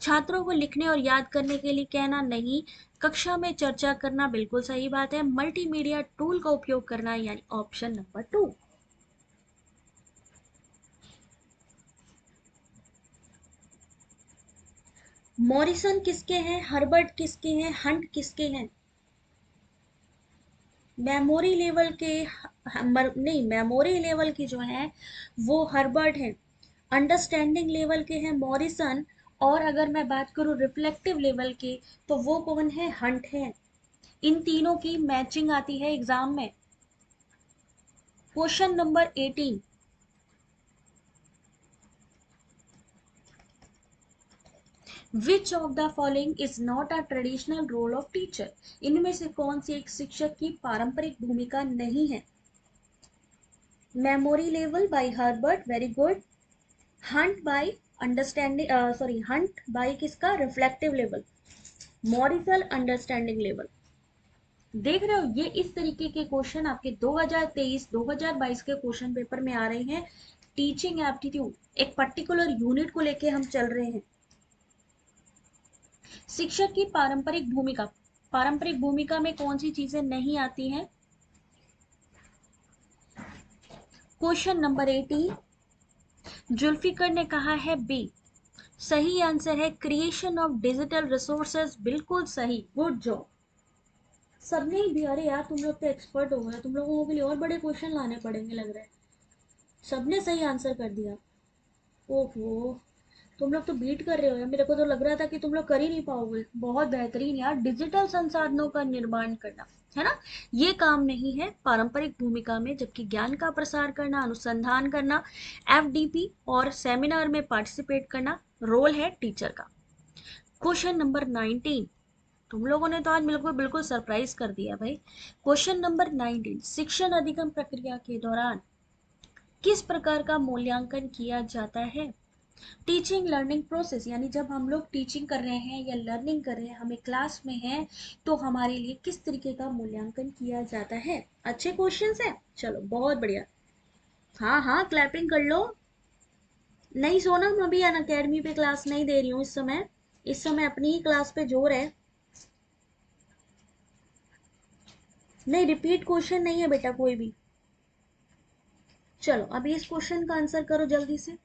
छात्रों को लिखने और याद करने के लिए कहना नहीं, कक्षा में चर्चा करना, बिल्कुल सही बात है। मल्टीमीडिया टूल का उपयोग करना, यानी ऑप्शन नंबर 2। मॉरिसन किसके हैं, हर्बर्ट किसके हैं, हंट किसके हैं। मेमोरी लेवल के नहीं, मेमोरी लेवल की जो है वो हर्बर्ट है। अंडरस्टैंडिंग लेवल के हैं मॉरिसन। और अगर मैं बात करूं रिफ्लेक्टिव लेवल की, तो वो कौन है, हंट है। इन तीनों की मैचिंग आती है एग्जाम में। Question number 18, which of the following is not a traditional role of teacher. इनमें से कौन सी एक शिक्षक की पारंपरिक भूमिका नहीं है। Memory level by Herbert, very good. Hunt by understanding, sorry, hunt by किसका, reflective level. Morris understanding level. देख रहे हो, ये इस तरीके के क्वेश्चन आपके 2023 2022 के क्वेश्चन पेपर में आ रहे हैं। टीचिंग एप्टीट्यूड, एक पर्टिकुलर यूनिट को लेके हम चल रहे हैं। शिक्षक की पारंपरिक भूमिका, पारंपरिक भूमिका में कौन सी चीजें नहीं आती हैं। क्वेश्चन नंबर 18, जुल्फिकर ने कहा है बी। सही आंसर है क्रिएशन ऑफ डिजिटल रिसोर्सेज, बिल्कुल सही, गुड जॉब। सबने भी, अरे यार तुम लोग तो एक्सपर्ट हो गए, तुम लोगों के लिए और बड़े क्वेश्चन लाने पड़ेंगे लग रहा है। सबने सही आंसर कर दिया। ओहो, तुम लोग तो बीट कर रहे हो यार, मेरे को तो लग रहा था कि तुम लोग कर ही नहीं पाओगे। बहुत बेहतरीन यार, डिजिटल संसाधनों का निर्माण करना, है ना, ये काम नहीं है पारंपरिक भूमिका में, जबकि ज्ञान का प्रसार करना, अनुसंधान करना, एफडीपी और सेमिनार में पार्टिसिपेट करना रोल है टीचर का। क्वेश्चन नंबर 19, तुम लोगों ने तो आज बिल्कुल बिल्कुल सरप्राइज कर दिया भाई। क्वेश्चन नंबर 19, शिक्षण अधिगम प्रक्रिया के दौरान किस प्रकार का मूल्यांकन किया जाता है। टीचिंग लर्निंग प्रोसेस, यानी जब हम लोग टीचिंग कर रहे हैं या लर्निंग कर रहे हैं, हमें क्लास में है, तो हमारे लिए किस तरीके का मूल्यांकन किया जाता है। अच्छे क्वेश्चंस है, चलो बहुत बढ़िया। हाँ हाँ, क्लैपिंग कर लो। नहीं सोनम, अभी अन अकेडमी पे क्लास नहीं दे रही हूँ इस समय। इस समय अपनी ही क्लास पे जोर है। नहीं, रिपीट क्वेश्चन नहीं है बेटा कोई भी। चलो अभी इस क्वेश्चन का आंसर करो जल्दी से।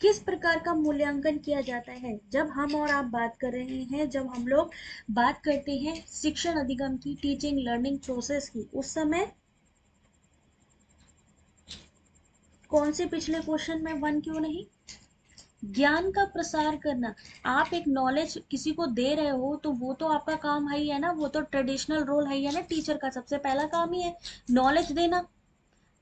किस प्रकार का मूल्यांकन किया जाता है। जब हम और आप बात कर रहे हैं, जब हम लोग बात करते हैं शिक्षण अधिगम की, टीचिंग लर्निंग प्रोसेस की, उस समय कौन से पिछले क्वेश्चन में वन क्यों नहीं, ज्ञान का प्रसार करना। आप एक नॉलेज किसी को दे रहे हो, तो वो तो आपका काम है ही है ना, वो तो ट्रेडिशनल रोल है ही है ना, टीचर का सबसे पहला काम ही है नॉलेज देना।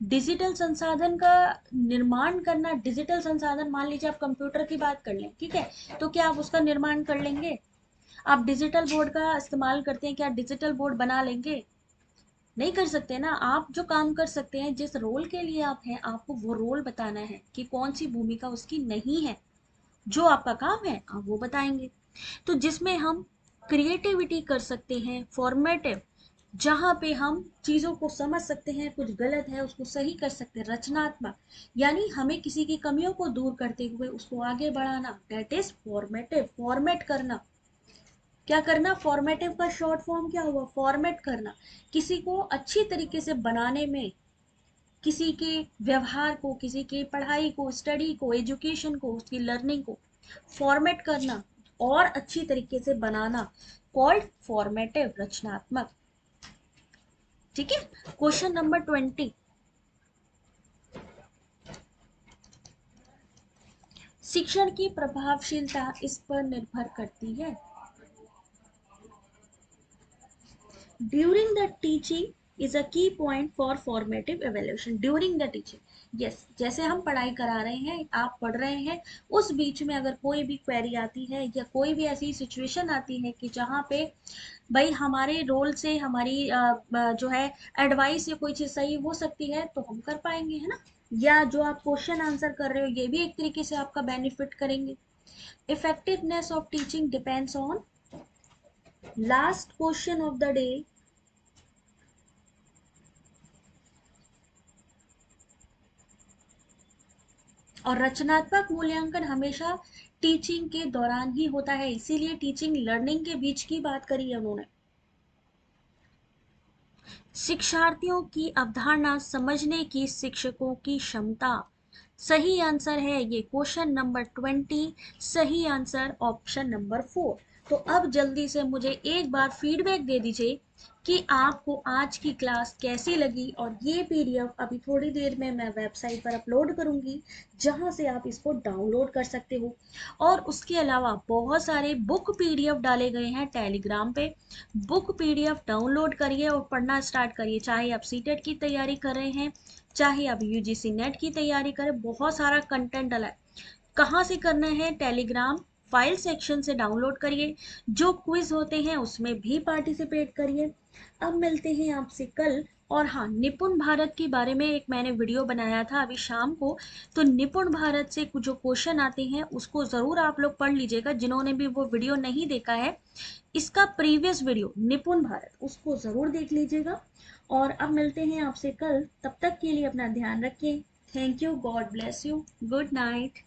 डिजिटल संसाधन का निर्माण करना, डिजिटल संसाधन, मान लीजिए आप कंप्यूटर की बात कर लें, ठीक है, तो क्या आप उसका निर्माण कर लेंगे। आप डिजिटल बोर्ड का इस्तेमाल करते हैं, क्या डिजिटल बोर्ड बना लेंगे, नहीं कर सकते ना। आप जो काम कर सकते हैं, जिस रोल के लिए आप हैं, आपको वो रोल बताना है कि कौन सी भूमिका उसकी नहीं है, जो आपका काम है आप वो बताएंगे। तो जिसमें हम क्रिएटिविटी कर सकते हैं, फॉर्मेटिव, जहाँ पे हम चीज़ों को समझ सकते हैं, कुछ गलत है उसको सही कर सकते हैं, रचनात्मक, यानी हमें किसी की कमियों को दूर करते हुए उसको आगे बढ़ाना, दैट इज फॉर्मेटिव, फॉर्मेट करना। क्या करना, फॉर्मेटिव का शॉर्ट फॉर्म क्या हुआ, फॉर्मेट करना। किसी को अच्छी तरीके से बनाने में, किसी के व्यवहार को, किसी की पढ़ाई को, स्टडी को, एजुकेशन को, उसकी लर्निंग को फॉर्मेट करना और अच्छी तरीके से बनाना, कॉल्ड फॉर्मेटिव, रचनात्मक। ठीक है। क्वेश्चन नंबर 20, शिक्षण की प्रभावशीलता इस पर निर्भर करती है। During the teaching is a key point for formative evaluation during the teaching. Yes, जैसे हम पढ़ाई करा रहे हैं, आप पढ़ रहे हैं, उस बीच में अगर कोई भी क्वेरी आती है या कोई भी ऐसी सिचुएशन आती है कि जहाँ पे भाई हमारे रोल से हमारी जो है एडवाइस या कोई चीज़ सही हो सकती है, तो हम कर पाएंगे, है ना। या जो आप क्वेश्चन आंसर कर रहे हो, ये भी एक तरीके से आपका बेनिफिट करेंगे। Effectiveness of teaching depends on, last question of the day, और रचनात्मक मूल्यांकन हमेशा टीचिंग के दौरान ही होता है, इसीलिए टीचिंग लर्निंग के बीच की बात करी है उन्होंने। शिक्षार्थियों की अवधारणा समझने की शिक्षकों की क्षमता। सही आंसर है ये क्वेश्चन नंबर 20, सही आंसर ऑप्शन नंबर 4। तो अब जल्दी से मुझे एक बार फीडबैक दे दीजिए कि आपको आज की क्लास कैसी लगी, और ये पीडीएफ अभी थोड़ी देर में मैं वेबसाइट पर अपलोड करूंगी, जहां से आप इसको डाउनलोड कर सकते हो। और उसके अलावा बहुत सारे बुक पीडीएफ डाले गए हैं टेलीग्राम पे, बुक पीडीएफ डाउनलोड करिए और पढ़ना स्टार्ट करिए। चाहे आप सीटेट की तैयारी कर रहे हैं, चाहे आप यूजीसी नेट की तैयारी करें, बहुत सारा कंटेंट डाला है। कहाँ से करना है? टेलीग्राम फाइल सेक्शन से डाउनलोड करिए। जो क्विज होते हैं उसमें भी पार्टिसिपेट करिए। अब मिलते हैं आपसे कल। और हाँ, निपुण भारत के बारे में एक मैंने वीडियो बनाया था अभी शाम को, तो निपुण भारत से जो क्वेश्चन आते हैं उसको ज़रूर आप लोग पढ़ लीजिएगा, जिन्होंने भी वो वीडियो नहीं देखा है, इसका प्रीवियस वीडियो निपुण भारत, उसको ज़रूर देख लीजिएगा। और अब मिलते हैं आपसे कल, तब तक के लिए अपना ध्यान रखिए। Thank you, God bless you, good night.